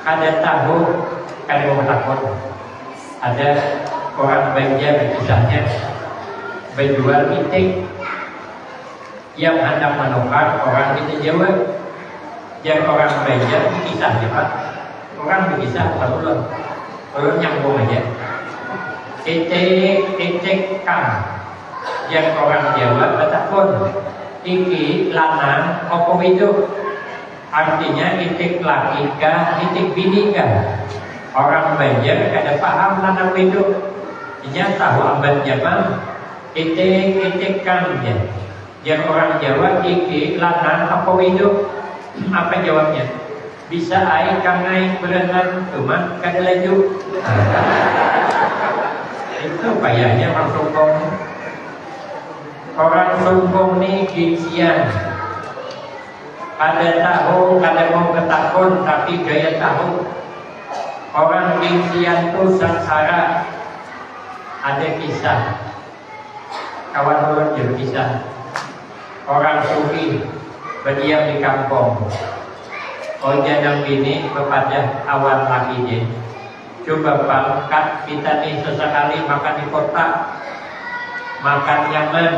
kada tahu, kada mau takut. Ada orang Banjar kisahnya menjual itik yang hendak menukar orang kita Jawa. Yang orang Banjar kisahnya Pak, orang berkisah kalau nyambung aja. Itik kam yang orang Jawa bertakun iki lanang apa itu, artinya itik laki kah itik bini kah. Orang Banjar kada paham lanang itu, dia tahu ambat Jawa itik kam ya. Yang orang Jawa iki lanang apa itu, apa jawabnya? Bisa air kangai berenang cuma kada laju. Itu payahnya orang sombong. Orang sombong ni gengsian. Kada tahu, kada mau ketakun tapi gaya tahu. Orang gengsian tu sengsara. Ada kisah. Kawan ulun je kisah. Orang sufi berdiam di kampung. Jangan bini kepada awan laki dia. Coba pangkat kita ni sesekali makan di kota, makan nyaman,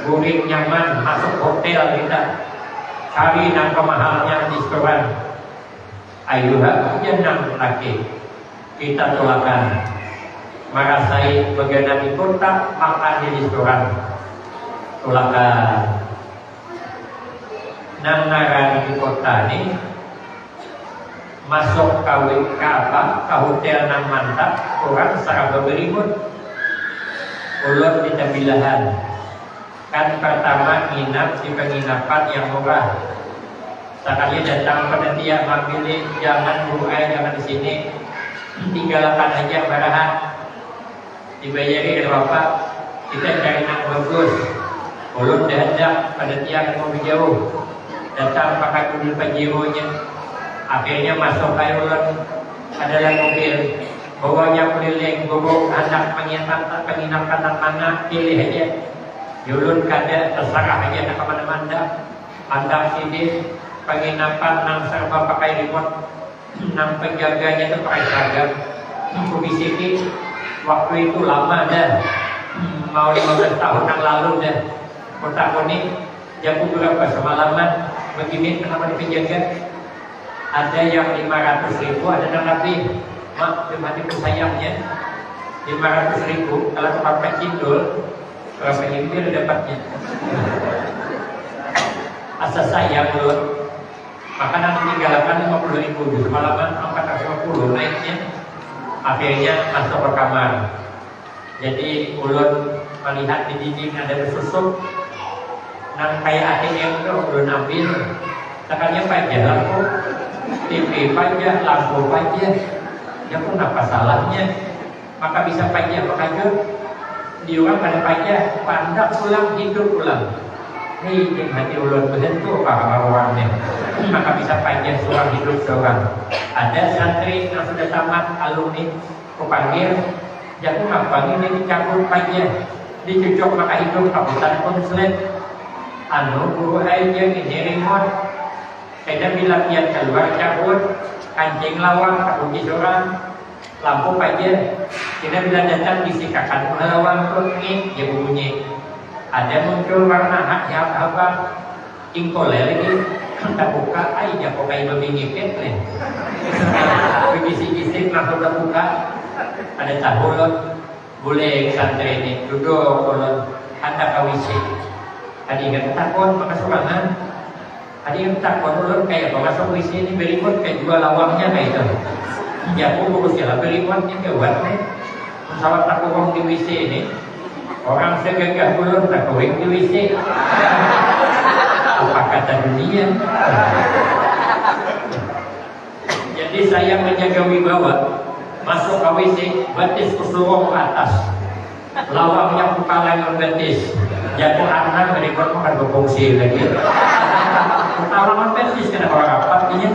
guring nyaman, masuk hotel kita, cari nang kemahalnya di restoran. Ayuh jenang laki kita tolakan, merasai bagaimana di kota makan di restoran, tolakan. Nang ngaran di kota ni masuk ke apa ke hotel nang mantap orang secara beribut ulun di tembilahan kan pertama nginap di penginapan yang murah. Sekali datang panitia memilih jangan buai jangan di sini, tinggalkan aja barahan dibayari berapa, kita cari nang bagus. Ulun dah hendak panitia mau jauh, datang pakai mobil Pajero-nya. Akhirnya masuk kayu ulun adalah mobil bawanya keliling, bawa anak penginapan mana pilih aja. Ulun kada terserah aja nak kemana-mana. Anda sini penginapan nang serba pakai remote, nang penjaganya tu pakai seragam. Kubisiki waktu itu lama dah, mau 15 tahun yang lalu dah. Kota ini jam berapa semalaman begini kenapa dipenjaga? Ada yang 500.000, ada yang lebih. Mak, mati bersayangnya 500.000. Kalau tempat cindul, berapa nyindir dapatnya? Asa sayang loh. Makanan ditinggalkan 50.000, semalaman 450 naiknya. Akhirnya masuk ke kamar. Jadi ulun melihat di dinding ada bersusuk. Nang kayak ATM itu ulun ambil. Sekalinya pajak lampu, TV pajak, lampu pajak. Ya pun apa salahnya? Maka bisa pajak pajak. Di orang pada pajak, pandak pulang, hidup pulang. Hei, yang hati ulun berhentu apa orangnya. Maka bisa pajak seorang hidup seorang. Ada santri yang sudah tamat alumni, kupanggil, jago ngapain ini dicabut pajak, dicucuk maka hidup kabutan konslet. Guru aja ini remote. Kita bila dia keluar cabut, kancing lawang, kabuji seorang, lampu pajak. Kita bila datang disikakan lawang kunci, dia bunyi. Ada muncul warna hak yang apa? Ingkol lagi. Kita buka, aja pakai babi ngipet nih. Bisi-bisi langsung terbuka. Ada tahu boleh santri ini duduk kalau anda kawisi. Ada yang takut maka sorangan. Ada yang takut ulun kayak masuk WC ini berikut kayak jual lawangnya kayak itu. Ya aku bagus ya berikut ini kewat nih. Pesawat tak kurang di WC ini. Orang segagah ulun tak kurang di WC. Apa kata dunia? Jadi saya menjaga wibawa. Masuk ke WC, betis keseluruh ke atas. Lawangnya kepala yang betis. Jatuh anak berikut makan berfungsi lagi. Pengalaman betis kena orang apa? Artinya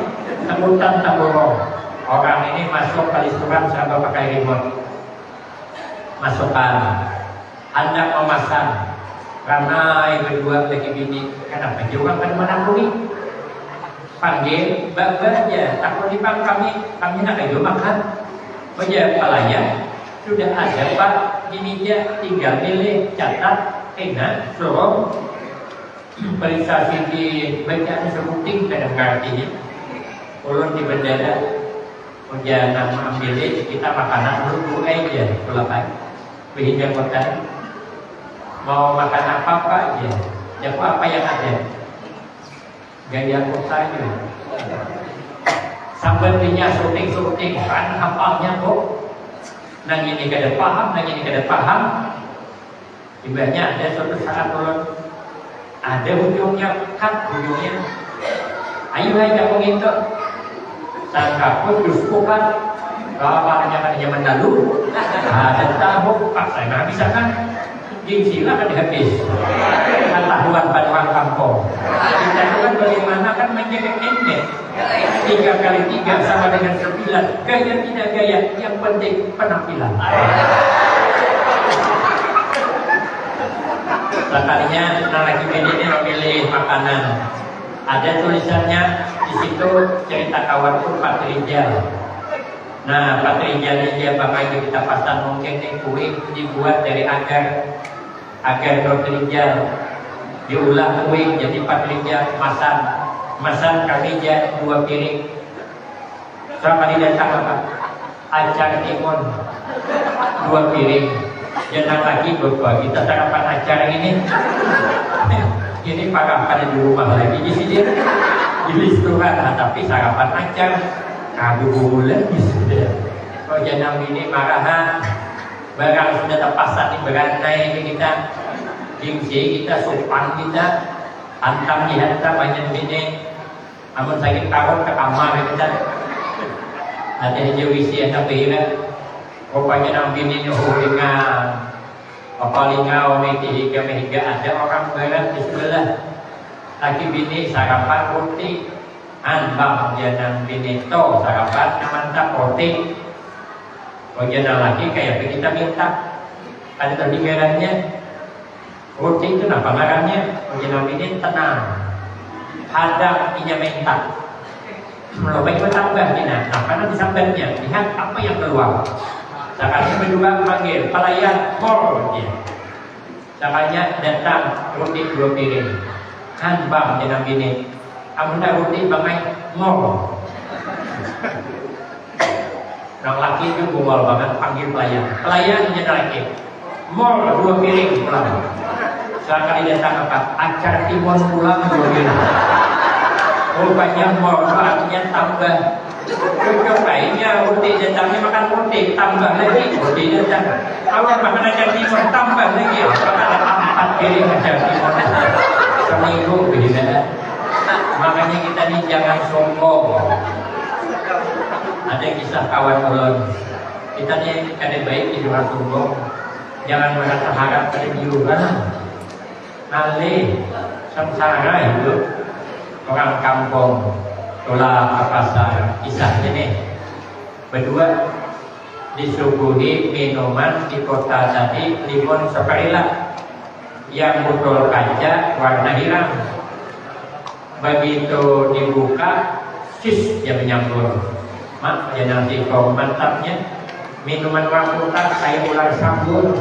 temutan tak bohong. Orang ini masuk kali surat sampai pakai remote. Masukkan. Anda memasang. Karena yang berdua lagi bini. Kenapa juga kan menanggung? Panggil, baca. Takut dipang kami nak ayo makan. Baca pelayan. Sudah ada Pak. Ini dia tinggal milih catat. Enak, suruh. Periksa CD bacaan sebuting kadang artinya. Ulun di bandara. Ujian nama ambil kita makanan dulu aja pelapan. Behindang makan. Mau makan apa aja. Jago apa yang ada. Gaya kota itu. Sambil punya syuting kan hafalnya kok. Nang ini kada paham, nang ini kada paham. Ibaratnya ada suatu saat ulun ada ujungnya kat ujungnya. Ayo aja begitu. Sangka pun justru kan kalau pada zaman lalu ada tahu paksa nggak bisa kan sila kan habis pengetahuan pada orang kampung kita itu kan bagaimana kan menjaga endek 3x3 sama dengan 9 gaya tidak gaya yang penting penampilan. Sekalinya lagi ini memilih makanan ada tulisannya di situ cerita kawanku Pak Rijal. Nah Pak Rijal ini dia pakai kita pasang mungkin kue dibuat dari agar Pak Rijal diulah kue jadi Pak Rijal masan kami dia 2 piring. Selama di datang apa? Acar timun 2 piring. Jangan lagi berbagi kita sarapan acar ini. Ini pada di rumah lagi di sini. Jadi Tuhan, tapi sarapan acar kabu lagi sudah. Kalau jangan ini marahan, barang sudah terpasang di berantai kita, gengsi kita, sopan kita, hantam dihantam banyak ini. Namun sakit takut ke kamar kita. Ada aja wisi ada pihak. Rupanya nang bini dengan apalingau mehiga ada orang barat di sebelah. Laki bini sarapan roti, anbang jangan bini to sarapan mantap roti. Oh jangan lagi kayak kita minta ada terdigarannya roti itu apa marahnya? Oh jangan bini tenang, hadap inya minta. Kalau baik bertambah kita, nah karena disambarnya lihat apa yang keluar. Sekarang kedua panggil pelayan mall dia. Sekarang datang roti 2 piring. Hanbang jenam bini. Amuna roti bangai mall. Orang laki itu bual banget panggil pelayan. Pelayan jenam laki. Mall 2 piring pulang. Sekarang datang apa? Acar timun pulang 2 piring. Rupanya mall artinya tambah. Kayaknya roti datangnya makan roti tambah lagi roti datang. Awal makan acar timun tambah lagi. Ada 4 piring acar timun. Seminggu begitu. Makanya kita ini jangan sombong. Ada kisah kawan ulun. Kita ini kada baik di luar sombong. Jangan merasa harap pada diulang. Nale sengsara hidup orang kampung. Tola pasar kisah ini berdua disuguhi minuman di kota tadi limun seperila yang botol kaca warna hitam. Begitu dibuka sis dia menyambur mak dia nanti kau mantapnya minuman rambutan kayak ular sambur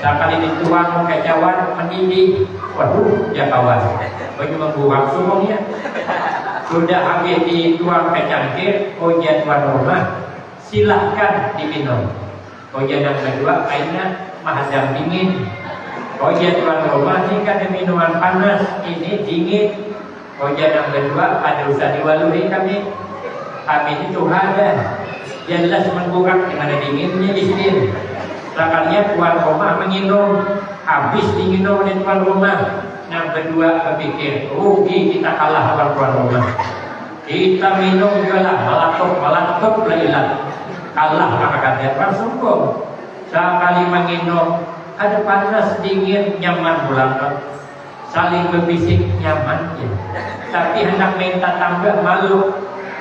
sekali dituang kecauan mendidih waduh dia kawan bagi membuang semuanya sudah habis dituang ke cangkir ujian tuan rumah silahkan diminum. Ujian yang kedua airnya menghadap dingin Oh ya tuan rumah, ini kan ada minuman panas, ini dingin. Oh ya yang kedua, ada usah diwaluhi kami. Kami ini Tuhan dah. Jelas mengkurang dengan dinginnya di sini. Sekalinya tuan rumah menginum, habis diminum oleh tuan rumah. Yang kedua berpikir, rugi kita kalah dengan tuan rumah. Kita minum juga lah, melakup lelah. Kalah maka dia bersungguh. Sekali menginum, ada panas, dingin, nyaman bulan. Saling berbisik, nyaman. Ya. Tapi hendak minta tambah malu.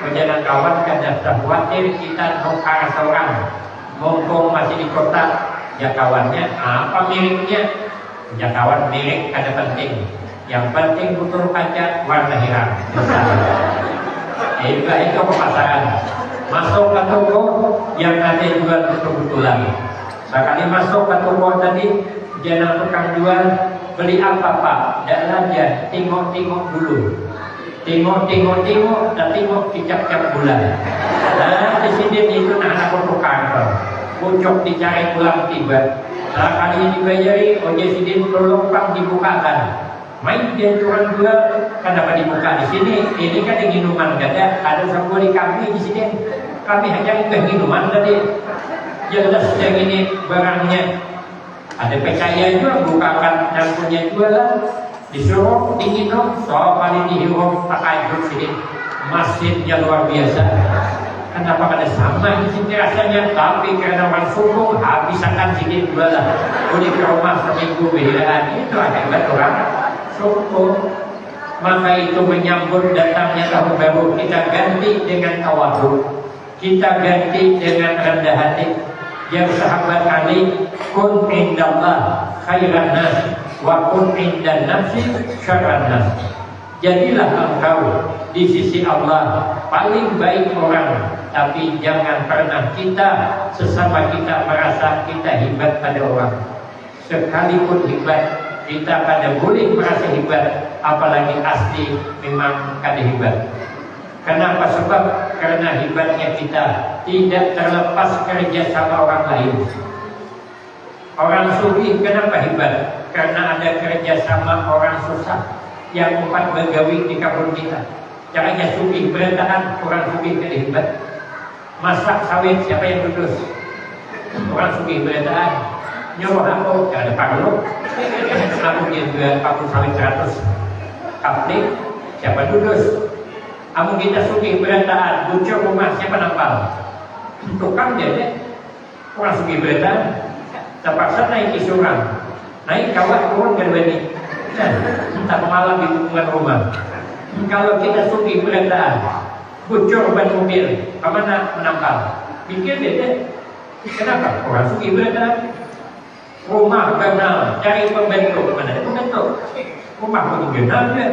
Jangan kawan kadang khawatir kita nukar seorang. Mumpung masih di kota, ya kawannya apa miliknya? Ya kawan milik ada penting. Yang penting butuh kaca warna hitam. Itu pemasaran. Masuk ke toko yang ada jual kebetulan. Sekali masuk ke toko tadi, jangan tukang jual beli apa pak? Tidak aja, tengok-tengok dulu. Tengok, dan tengok kicap-cap bulan. Nah, di sini itu anak tukang. Pucuk dicari pulang tiba. Sekali dibayari, ojek sidin tolong dibukakan. Main dia turun jual, kenapa dibuka di sini? Ini kan di minuman gada, ada semua di kami di sini. Kami hanya ke minuman tadi. Jelas yang ini barangnya. Ada percaya juga bukakan yang punya jualan. Disuruh diminum, soal paling dihirup pakai grup sini. Masjidnya luar biasa. Kenapa ada sama di sini rasanya? Tapi karena orang subuh habiskan sini jualan. Udah ke rumah seminggu berbedaan itu akibat orang subuh. Maka itu menyambut datangnya tahun baru, kita ganti dengan tawadhu, kita ganti dengan rendah hati. Yang sahabat Ali, kun indallah khairan nas wa kun indan nafsi syarran nas. Jadilah engkau di sisi Allah paling baik orang, tapi jangan pernah kita sesama kita merasa kita hebat pada orang. Sekalipun hebat, kita pada boleh merasa hebat, apalagi asli memang kada hebat. Kenapa? Sebab karena hebatnya kita tidak terlepas kerja sama orang lain. Orang sufi kenapa hebat? Karena ada kerja sama orang susah yang empat begawi di kampung kita. Caranya sufi bertahan, orang sufi kada hebat. Masak sawit siapa yang lulus? Orang sufi bertahan. Nyuruh aku, ada perlu. Aku dia juga paku sawit 100 kaplik, siapa lulus? Amun kita suki berantaan, bucur rumah siapa nampal? Tukang dia deh. Orang suki berantaan, terpaksa naik isurang, naik kawat turun ke bani. Entah malam di lingkungan rumah. Kalau kita suki berantaan, bucur ban mobil, kemana menampal? Pikir dia deh. Kenapa? Orang suki berantaan. Rumah kenal, cari pembentuk, mana ada pembentuk? Rumah pun kenal dia.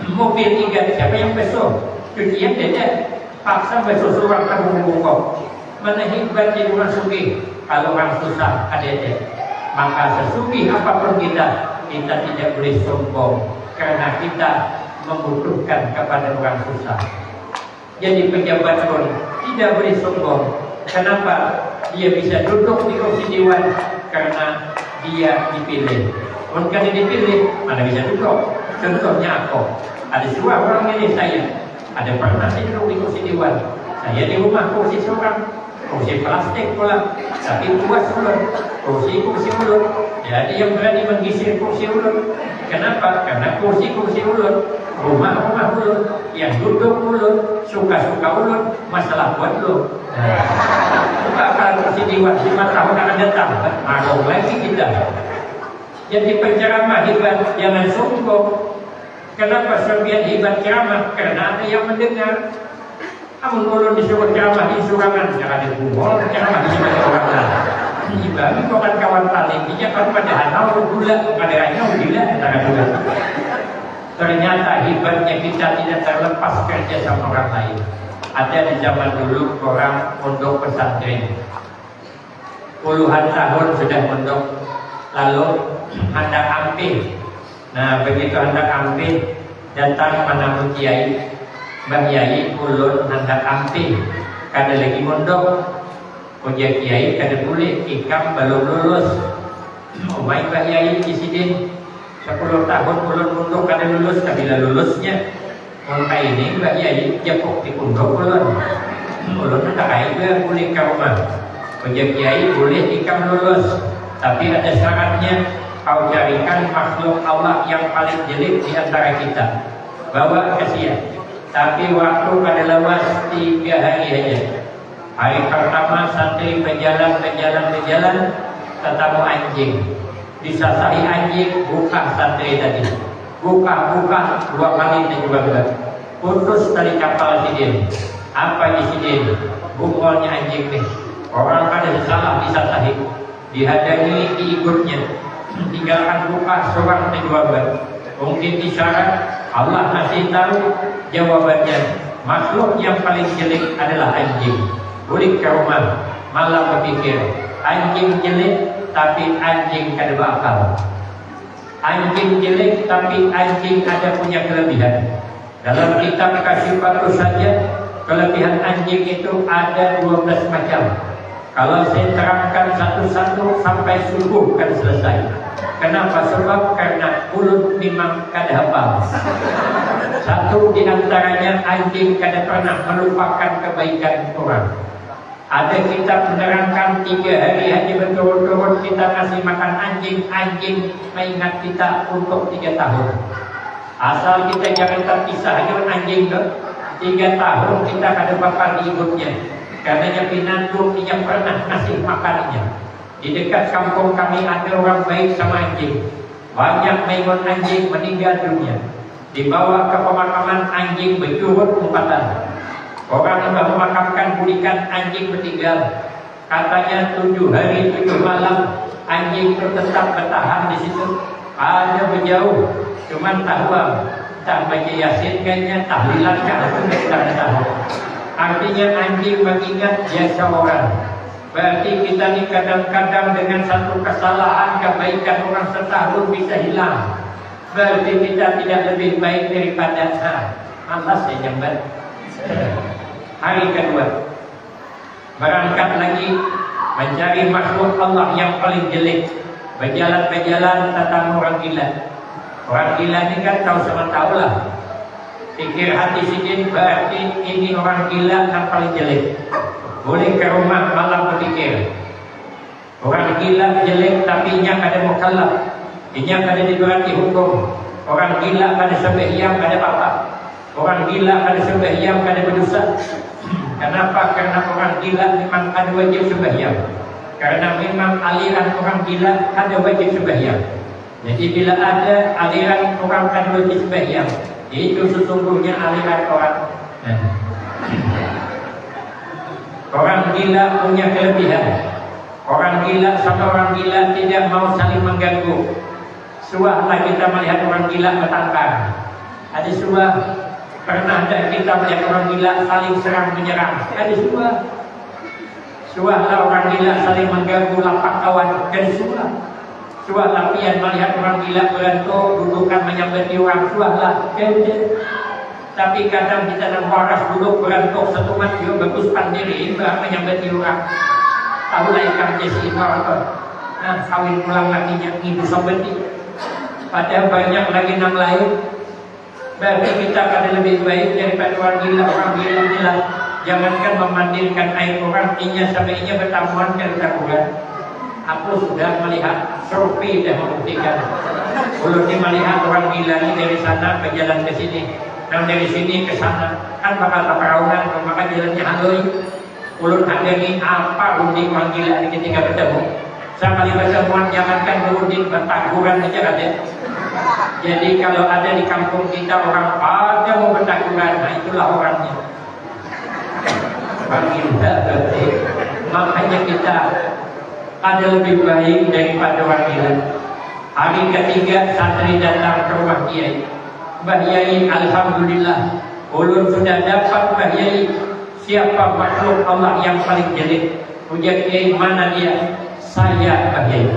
Mobil tiga, siapa yang besok? Cucian dia paksa besok surat kamu buka. Mana hebat jadi orang suki? Kalau orang susah ada dia. Maka sesuki apapun kita tidak boleh sombong karena kita membutuhkan kepada orang susah. Jadi pejabat pun tidak boleh sombong. Kenapa? Dia bisa duduk di kursi dewan karena dia dipilih. Kalau dia dipilih, mana bisa duduk? Contohnya aku. Ada dua orang ini saya. Ada pernah saya duduk di kursi dewan. Saya di rumah kursi seorang, kursi plastik pula, tapi puas ulut, kursi ulut. Jadi yang berani menggisir kursi ulut. Kenapa? Karena kursi ulut, rumah ulut, yang duduk ulut, suka ulut, masalah buat ulut. Kalau kursi dewan 5 tahun akan datang, marah lagi kita. Jadi penceramah hebat, jangan sombong. Kenapa sebagian hebat ceramah? Karena ada yang mendengar. Amun ulun disuruh ceramah di surangan, jangan dibungol, ceramah di mana orang lain. Ibami kawan paling dia kan pada hanau gula, pada hanau gila, antara gula. Ternyata hebatnya kita tidak terlepas kerja sama orang lain. Ada di zaman dulu orang pondok pesantren. Puluhan tahun sudah pondok, lalu hendak ampil. Nah begitu hendak ampil, datang mana kiai, Mbak Kiai ulun hendak ampil, kada lagi mondok, ojek kiai kada boleh, ikam belum lulus. Baik Pak Yai Isidin 10 tahun ulun untuk kada lulus, kabila lulusnya maka ini Mbak Yai jepuk di pundok ulun tak kaya boleh ke rumah Ojek Yai boleh ikam lulus, tapi ada syaratnya kau carikan makhluk Allah yang paling jelek di antara kita, bawa ke sini. Tapi waktu pada lewas 3 hari aja. Hari pertama santri berjalan, ketemu anjing. Disasahi anjing, buka santri tadi. Buka 2 kali dan juga putus tali kapal sidin. Apa isidin? Bukulnya anjing nih. Orang ada salah disasahi, dihadangi diikutnya, tinggalkan buka seorang dan jawaban. Mungkin isyarat Allah masih tahu jawabannya. Makhluk yang paling jelek adalah anjing. Balik ke rumah, malah berpikir anjing jelek, tapi anjing kada bakal. Anjing jelek, tapi anjing ada punya kelebihan. Dalam kitab Kasyifatu saja, kelebihan anjing itu ada 12 macam. Kalau saya terangkan satu-satu sampai subuh kan selesai. Kenapa? Sebab karena mulut memang kada hafal. Satu di antaranya anjing kada pernah melupakan kebaikan orang. Ada kitab menerangkan 3 hari hanya berturut-turut kita kasih makan anjing, anjing mengingat kita untuk 3 tahun. Asal kita jangan terpisah dengan anjing ke 3 tahun kita kada bakal diikutnya. Karenanya pinandu yang pernah ngasih makannya. Di dekat kampung kami ada orang baik sama anjing. Banyak mengon anjing meninggal dunia. Dibawa ke pemakaman anjing berjurut umpatan. Orang yang memakamkan budikan anjing bertinggal. Katanya 7 hari 7 malam anjing itu tetap bertahan di situ. Ada berjauh, cuman tahuam. Tak baca Yasin kayaknya tahlilan kan itu tidak tahu. Artinya anjing mengingat jasa orang. Berarti kita ni kadang-kadang dengan satu kesalahan kebaikan orang setahun bisa hilang. Berarti kita tidak lebih baik daripada malas saya jambat. Hari kedua berangkat lagi mencari makhluk Allah yang paling jelek. Berjalan-berjalan tentang orang gila. Orang gila ni kan tahu sama tahu lah. Pikir hati sidin berarti ini orang gila yang paling jelek. Boleh ke rumah malam berpikir orang gila jelek tapi nya kada mukallaf, nya kada diberati hukum. Orang gila kada sembahyang kada apa-apa. Orang gila kada sembahyang kada berdosa. Kenapa? Karena orang gila memang ada wajib sembahyang. Karena memang aliran orang gila ada wajib sembahyang. Jadi bila ada aliran orang kada wajib sembahyang, itu sesungguhnya aliran orang. Orang gila punya kelebihan. Orang gila sama orang gila tidak mau saling mengganggu. Suahlah kita melihat orang gila bertengkar. Ada suah. Pernah ada kita melihat orang gila saling serang menyerang. Ada suah. Suahlah orang gila saling mengganggu lapak kawan. Ada suah. Suah lapian melihat orang gila berantuk dudukan menyambati orang. Suahlah. Tapi kadang kita nak waras duduk berantuk satu mat dia bagus pandiri bah menyambati orang. Tahu lah ikan jesi apa? Kawin pulang lakinya ibu sambati. Padahal banyak lagi yang lain. Berarti kita akan lebih baik daripada orang gila ni lah. Jangankan memandikan air orang, inya sampai inya bertamuan kan takuran. Aku sudah melihat survei dah membuktikan. Kalau dia melihat orang gila ni dari sana berjalan ke sini. Dan dari sini ke sana kan bakal taparawunan, maka jalannya haloi. Ulun hadani apa runding orang gila ni ketika bertemu. Sama di pertemuan jangankan runding bertakuran aja ada. Jadi kalau ada di kampung kita orang ada mau bertakuran, nah itulah orangnya. Orang gila berarti. Makanya kita ada lebih baik daripada orang gila. Hari ketiga santri datang ke rumah kiai. Mbah Yai, alhamdulillah, ulun sudah dapat Mbah Yai siapa makhluk Allah yang paling jelek. Ujar Kiai, mana dia? Saya Mbah Yai.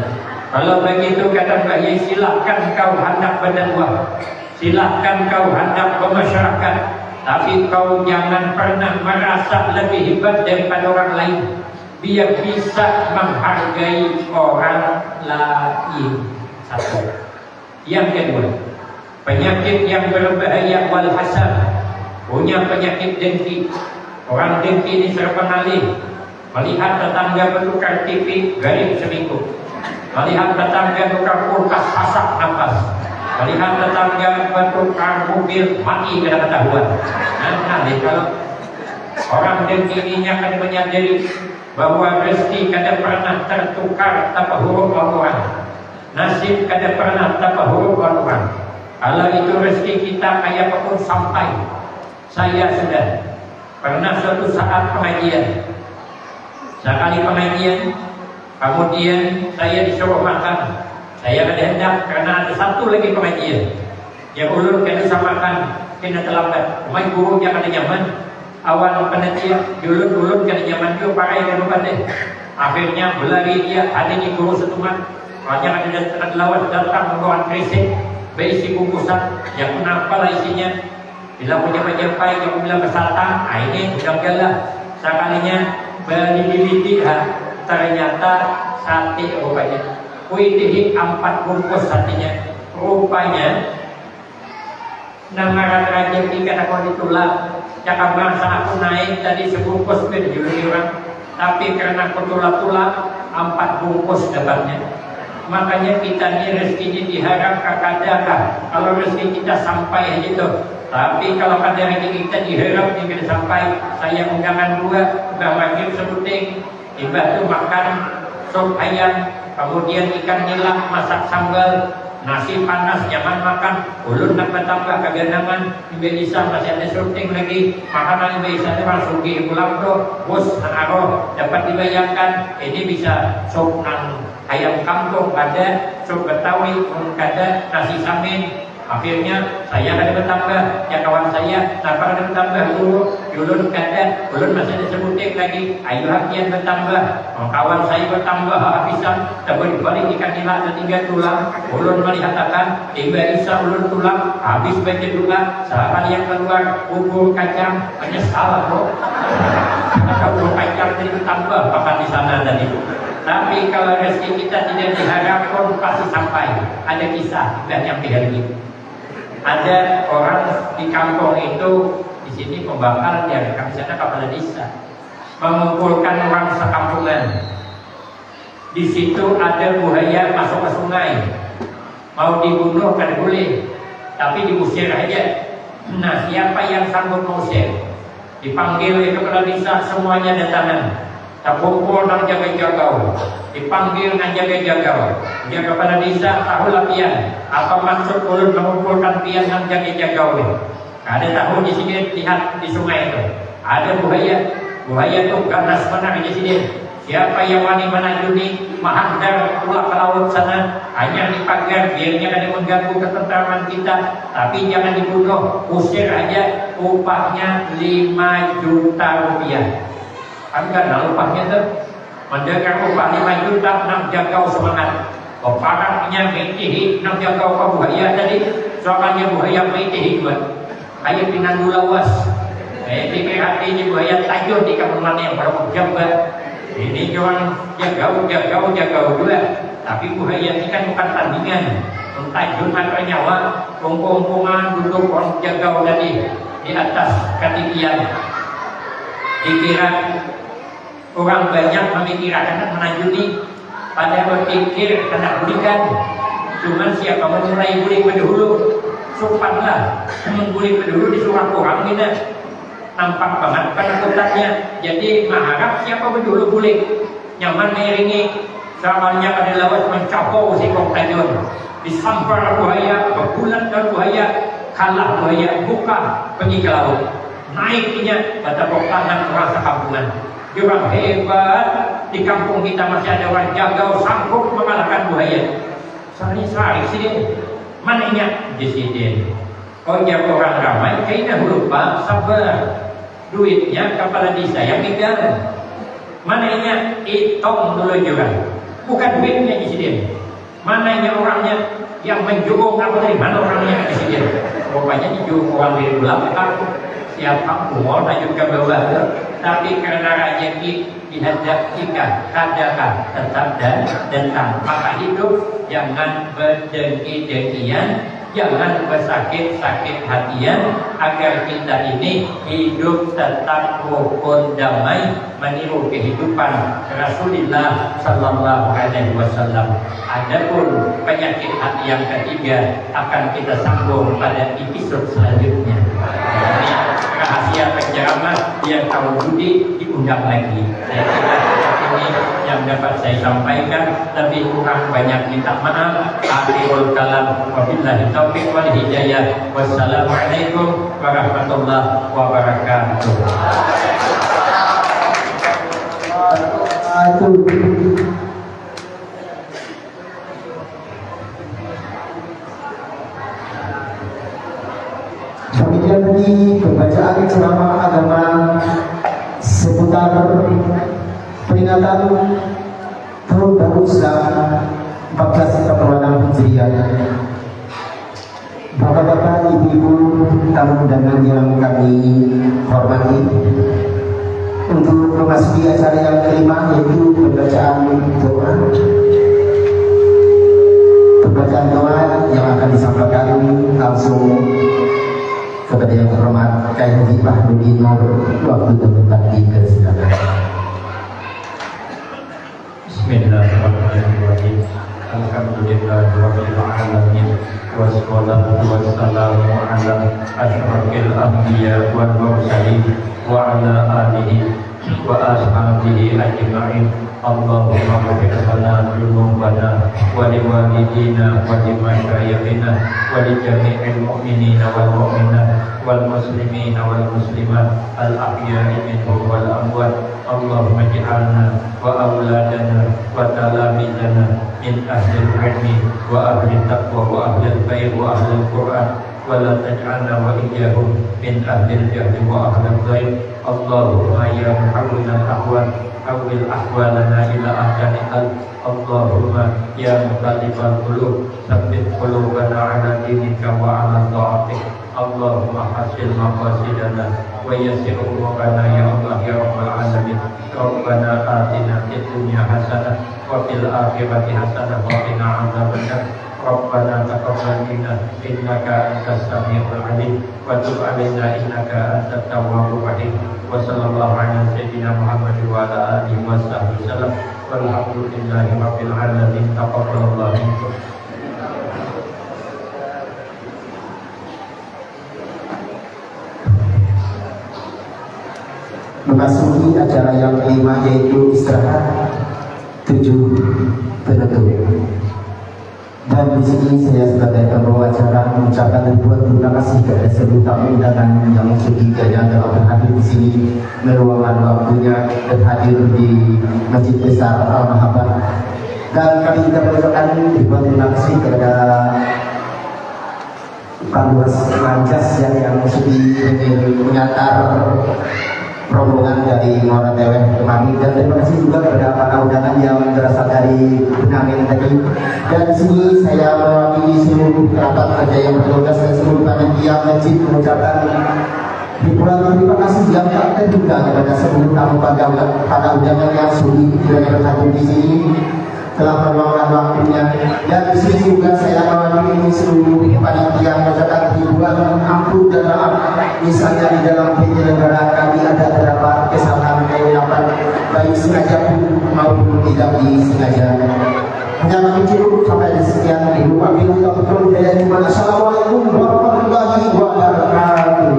Kalau begitu kata Mbah Yai, silahkan kau hadap berdakwah, silahkan kau hadap bermasyarakat, tapi kau jangan pernah merasa lebih hebat daripada orang lain. biar bisa menghargai orang lain. Satu. Yang kedua, penyakit yang berbahaya wal hasad, punya penyakit dengki. Orang dengki ini serba ngalih. Melihat tetangga bertukar TV garing seminggu, melihat tetangga tukar kulkas pasak nafas, melihat tetangga bertukar mobil mati kena ketahuan. Nah, kalau orang dengki ini akan menyadari bahwa rezeki kada pernah tertukar tanpa huruf Al-Quran, nasib kada pernah tanpa huruf Al-Quran. Kalau itu rezeki kita kayak apapun sampai. Saya sudah pernah suatu saat pengajian, sekali pengajian, kemudian saya disuruh makan. Saya ada hendak karena ada satu lagi pengajian. Yang ulun kena samakan, kena terlambat. Umai guru jangan ada nyaman. Awal pengajian, ulun kena nyaman juga pakai kena deh. Akhirnya berlari dia, adanya guru setuman. Banyak ada lawan datang membawa krisik, berisi bungkusan yang kenapa lah isinya. Bila punya penyampaian yang bilang kesatan, ini gagal. Sekalinya beli ternyata sate rupanya. Kuitihi 4 bungkus satenya. Rupanya nama raja ikan aku ditulak. Cakap bangsa aku naik tadi sebungkus berjuli orang, tapi karena aku tulak-tulak 4 bungkus dapatnya. Makanya kita ni rezekinya diharap kadang. Kalau rezeki kita sampai aja tuh. Tapi kalau pada rezeki kita diharap tidak sampai, saya undangan 2, Mbak Maghrib sebuting, Mbak tu makan sop ayam, kemudian ikan nila masak sambal, nasi panas nyaman makan, ulun nak bertambah kegandangan, Mbak Isa masih ada syuting lagi, makanan Mbak Isa langsung pulang tuh, bos aroh dapat dibayangkan, ini bisa sop ayam kampung ada, sop betawi ada, nasi samin. Akhirnya saya ada bertambah, ya kawan saya, tanpa ada bertambah ulun kada, ulun masih ada sebutik lagi, ayo hakian bertambah, kawan saya bertambah habisan, tapi balik ikan nila ada 3 tulang, ulun melihatkan, tiba Isa ulun tulang, habis baca juga, sahabat yang keluar, bubur kacang, menyesal bro, bubur kacang jadi bertambah, makan di sana tadi. Tapi kalau rezeki kita tidak diharap pun pasti sampai. Ada kisah dan yang tidak begitu. Ada orang di kampung itu, di sini pembakar dia di sana kepala desa, mengumpulkan orang sekampungan. Di situ ada buaya masuk ke sungai, mau dibunuh kan boleh, tapi diusir aja. Nah, siapa yang sanggup mengusir? Dipanggil itu kepala desa, semuanya datangan. Terkumpul dan jaga-jaga, dipanggil dan jaga-jaga. Dia kepada desa tahu latihan. Apa maksud ulun mengumpulkan pian dan jaga-jaga? Ada tahu di sini, lihat di sungai itu. Ada buaya itu ganas benar di sini. Siapa yang wani menajuni menghadap pulang ke laut sana, hanya di pagar biarnya ada mengganggu ketentraman kita, tapi jangan dibunuh, usir aja. Upahnya 5 juta rupiah. Enggak, nah upahnya tuh mendengar upah 5 juta, nak jaga semangat. Parahnya mitihi, nak jaga upah buaya tadi, soalnya buaya mitihi juga. Kayak pinan lawas. Pikir hati ini buaya tajur di kampung yang berapa jabat. Ini orang jaga juga. Tapi buaya ini kan bukan tandingan. Tajur mata nyawa, kumpul-kumpulan duduk orang jaga tadi di atas ketinggian. Dikira orang banyak memikirkan menajuni, pada berpikir kena bulikan. Cuman siapa memulai bulik pendahulu, sopanlah membulik pendahulu disuruh orang kita. Nampak banget penakutannya. Jadi mengharap siapa pendahulu bulik, nyaman mengiringi. Soalnya pada lawas mencapau si kong tajun, disampar buaya, berbulan dan buaya, kalah buaya, buka pergi ke laut. Naiknya pada tangan rasa kampungan. Orang hebat di kampung kita masih ada orang jaga sanggup mengalahkan buaya. Sari sini mananya di sini. Oh ya orang ramai kayaknya lupa sabar. Duitnya kepala desa yang pegang. Mananya hitung dulu juga. Bukan duitnya di sini. Mananya orangnya yang menjurung apa dari mana orangnya di sini. Rupanya dijurung orang dari belakang. Siapa mau lanjut ke bawah, tapi karena rezeki dihadap kita kadakan tetap dan tentang. Maka hidup jangan berdengki-dengkian, jangan bersakit-sakit hatian, agar kita ini hidup tetap rukun damai meniru kehidupan Rasulullah Sallallahu Alaihi Wasallam. Adapun penyakit hati yang ketiga akan kita sambung pada episode selanjutnya. Ini rahasia penceramah yang tahun budi diundang lagi. Saya kira ini yang dapat saya sampaikan, lebih kurang banyak minta maaf. Akhirul kalam, wabillahi taufiq wal hidayah. Wassalamualaikum warahmatullahi wabarakatuh. Demikian tadi pembacaan ceramah agama seputar peringatan Tahun Baru Islam 1446 Hijriah. Bapak-bapak, ibu-ibu, tamu undangan yang kami hormati, untuk memasuki acara yang kelima, yaitu pembacaan doa. Pembacaan doa yang akan disampaikan langsung kepada yang terhormat Kyai Haji Bahrudin Nur, waktu dan tempat dipersilakan. Bismillahirrahmanirrahim. Alhamdulillahirabbil alamin. Wassalatu wassalamu ala asyrafil anbiya wal mursalin wa ala alihi wa ashabihi ajma'in. Allahumma ighfir lana dzunubana wa liwalidina wa limasyayikhina wa li jami'il mu'minina wal mu'minat wal muslimina wal muslimat al ahya'i minhum wal amwat. Allahumma ij'alna wa auladana wa talamidana min ahlil ilmi wa ahli taqwa wa ahlil khair wa ahlil Qur'an wa la taj'alna wa iyyahum min ahlil jahli wa ahlil ghaib. Allahumma ya muhawwinal ahwal awil ahwalana ila ahsani hal. Allahumma ya muqallibal qulub tsabbit qulubana ala dinika wa ala ta'atik. Allahumma hasil maqasidana wa yassir umurana ya Allah ya rabbal alamin. Rabbana atina fid dunya hasanah wa fil akhirati hasanah wa qina adzabannar. Rabbana taqabbal minna innaka antas samiul alim wa tub 'alaina innaka antat tawwabur rahim. Wa sallallahu ala sayyidina Muhammad wa ala alihi wa sahbihi wasallam. Walhamdulillahi rabbil alamin. Taqabbalallahu minkum. Memasuki acara yang kelima, yaitu istirahat 7 penutup. Dan di sini saya sebagai pembawa acara mengucapkan ribuan terima kasih kepada seluruh tamu undangan yang sudi dan telah berhadir di sini, meluangkan waktunya berhadir di Masjid Besar Al Mahabbah. Dan kami juga mengucapkan ribuan terima kasih kepada Pak Luas Manjas yang sudi mengantar rombongan dari Muara Teweh kemari, dan terima kasih juga kepada para undangan yang berasal dari Benangin tadi. Dan di sini saya mewakili seluruh kerabat kerja yang bertugas dan seluruh panitia masjid mengucapkan ribuan terima kasih yang tak terduga kepada seluruh tamu pada undangan yang sudi dan berhadir di sini, telah meluangkan waktunya. Dan di sini juga saya mewakili seluruh panitia mengucapkan ribuan ampun dan maaf. Misalnya di dalam penyelenggaraan kami ada beberapa kesalahan keulangan, baik sengaja pun maupun tidak disengaja. Hanya kami cukup sampai di sekian. Wabillahi taufiq wal hidayah. Assalamualaikum warahmatullahi wabarakatuh.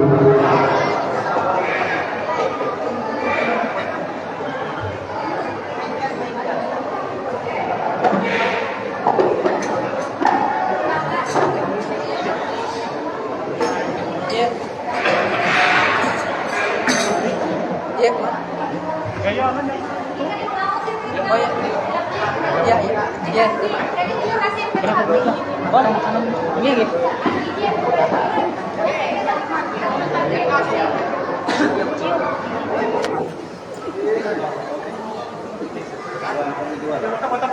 Foto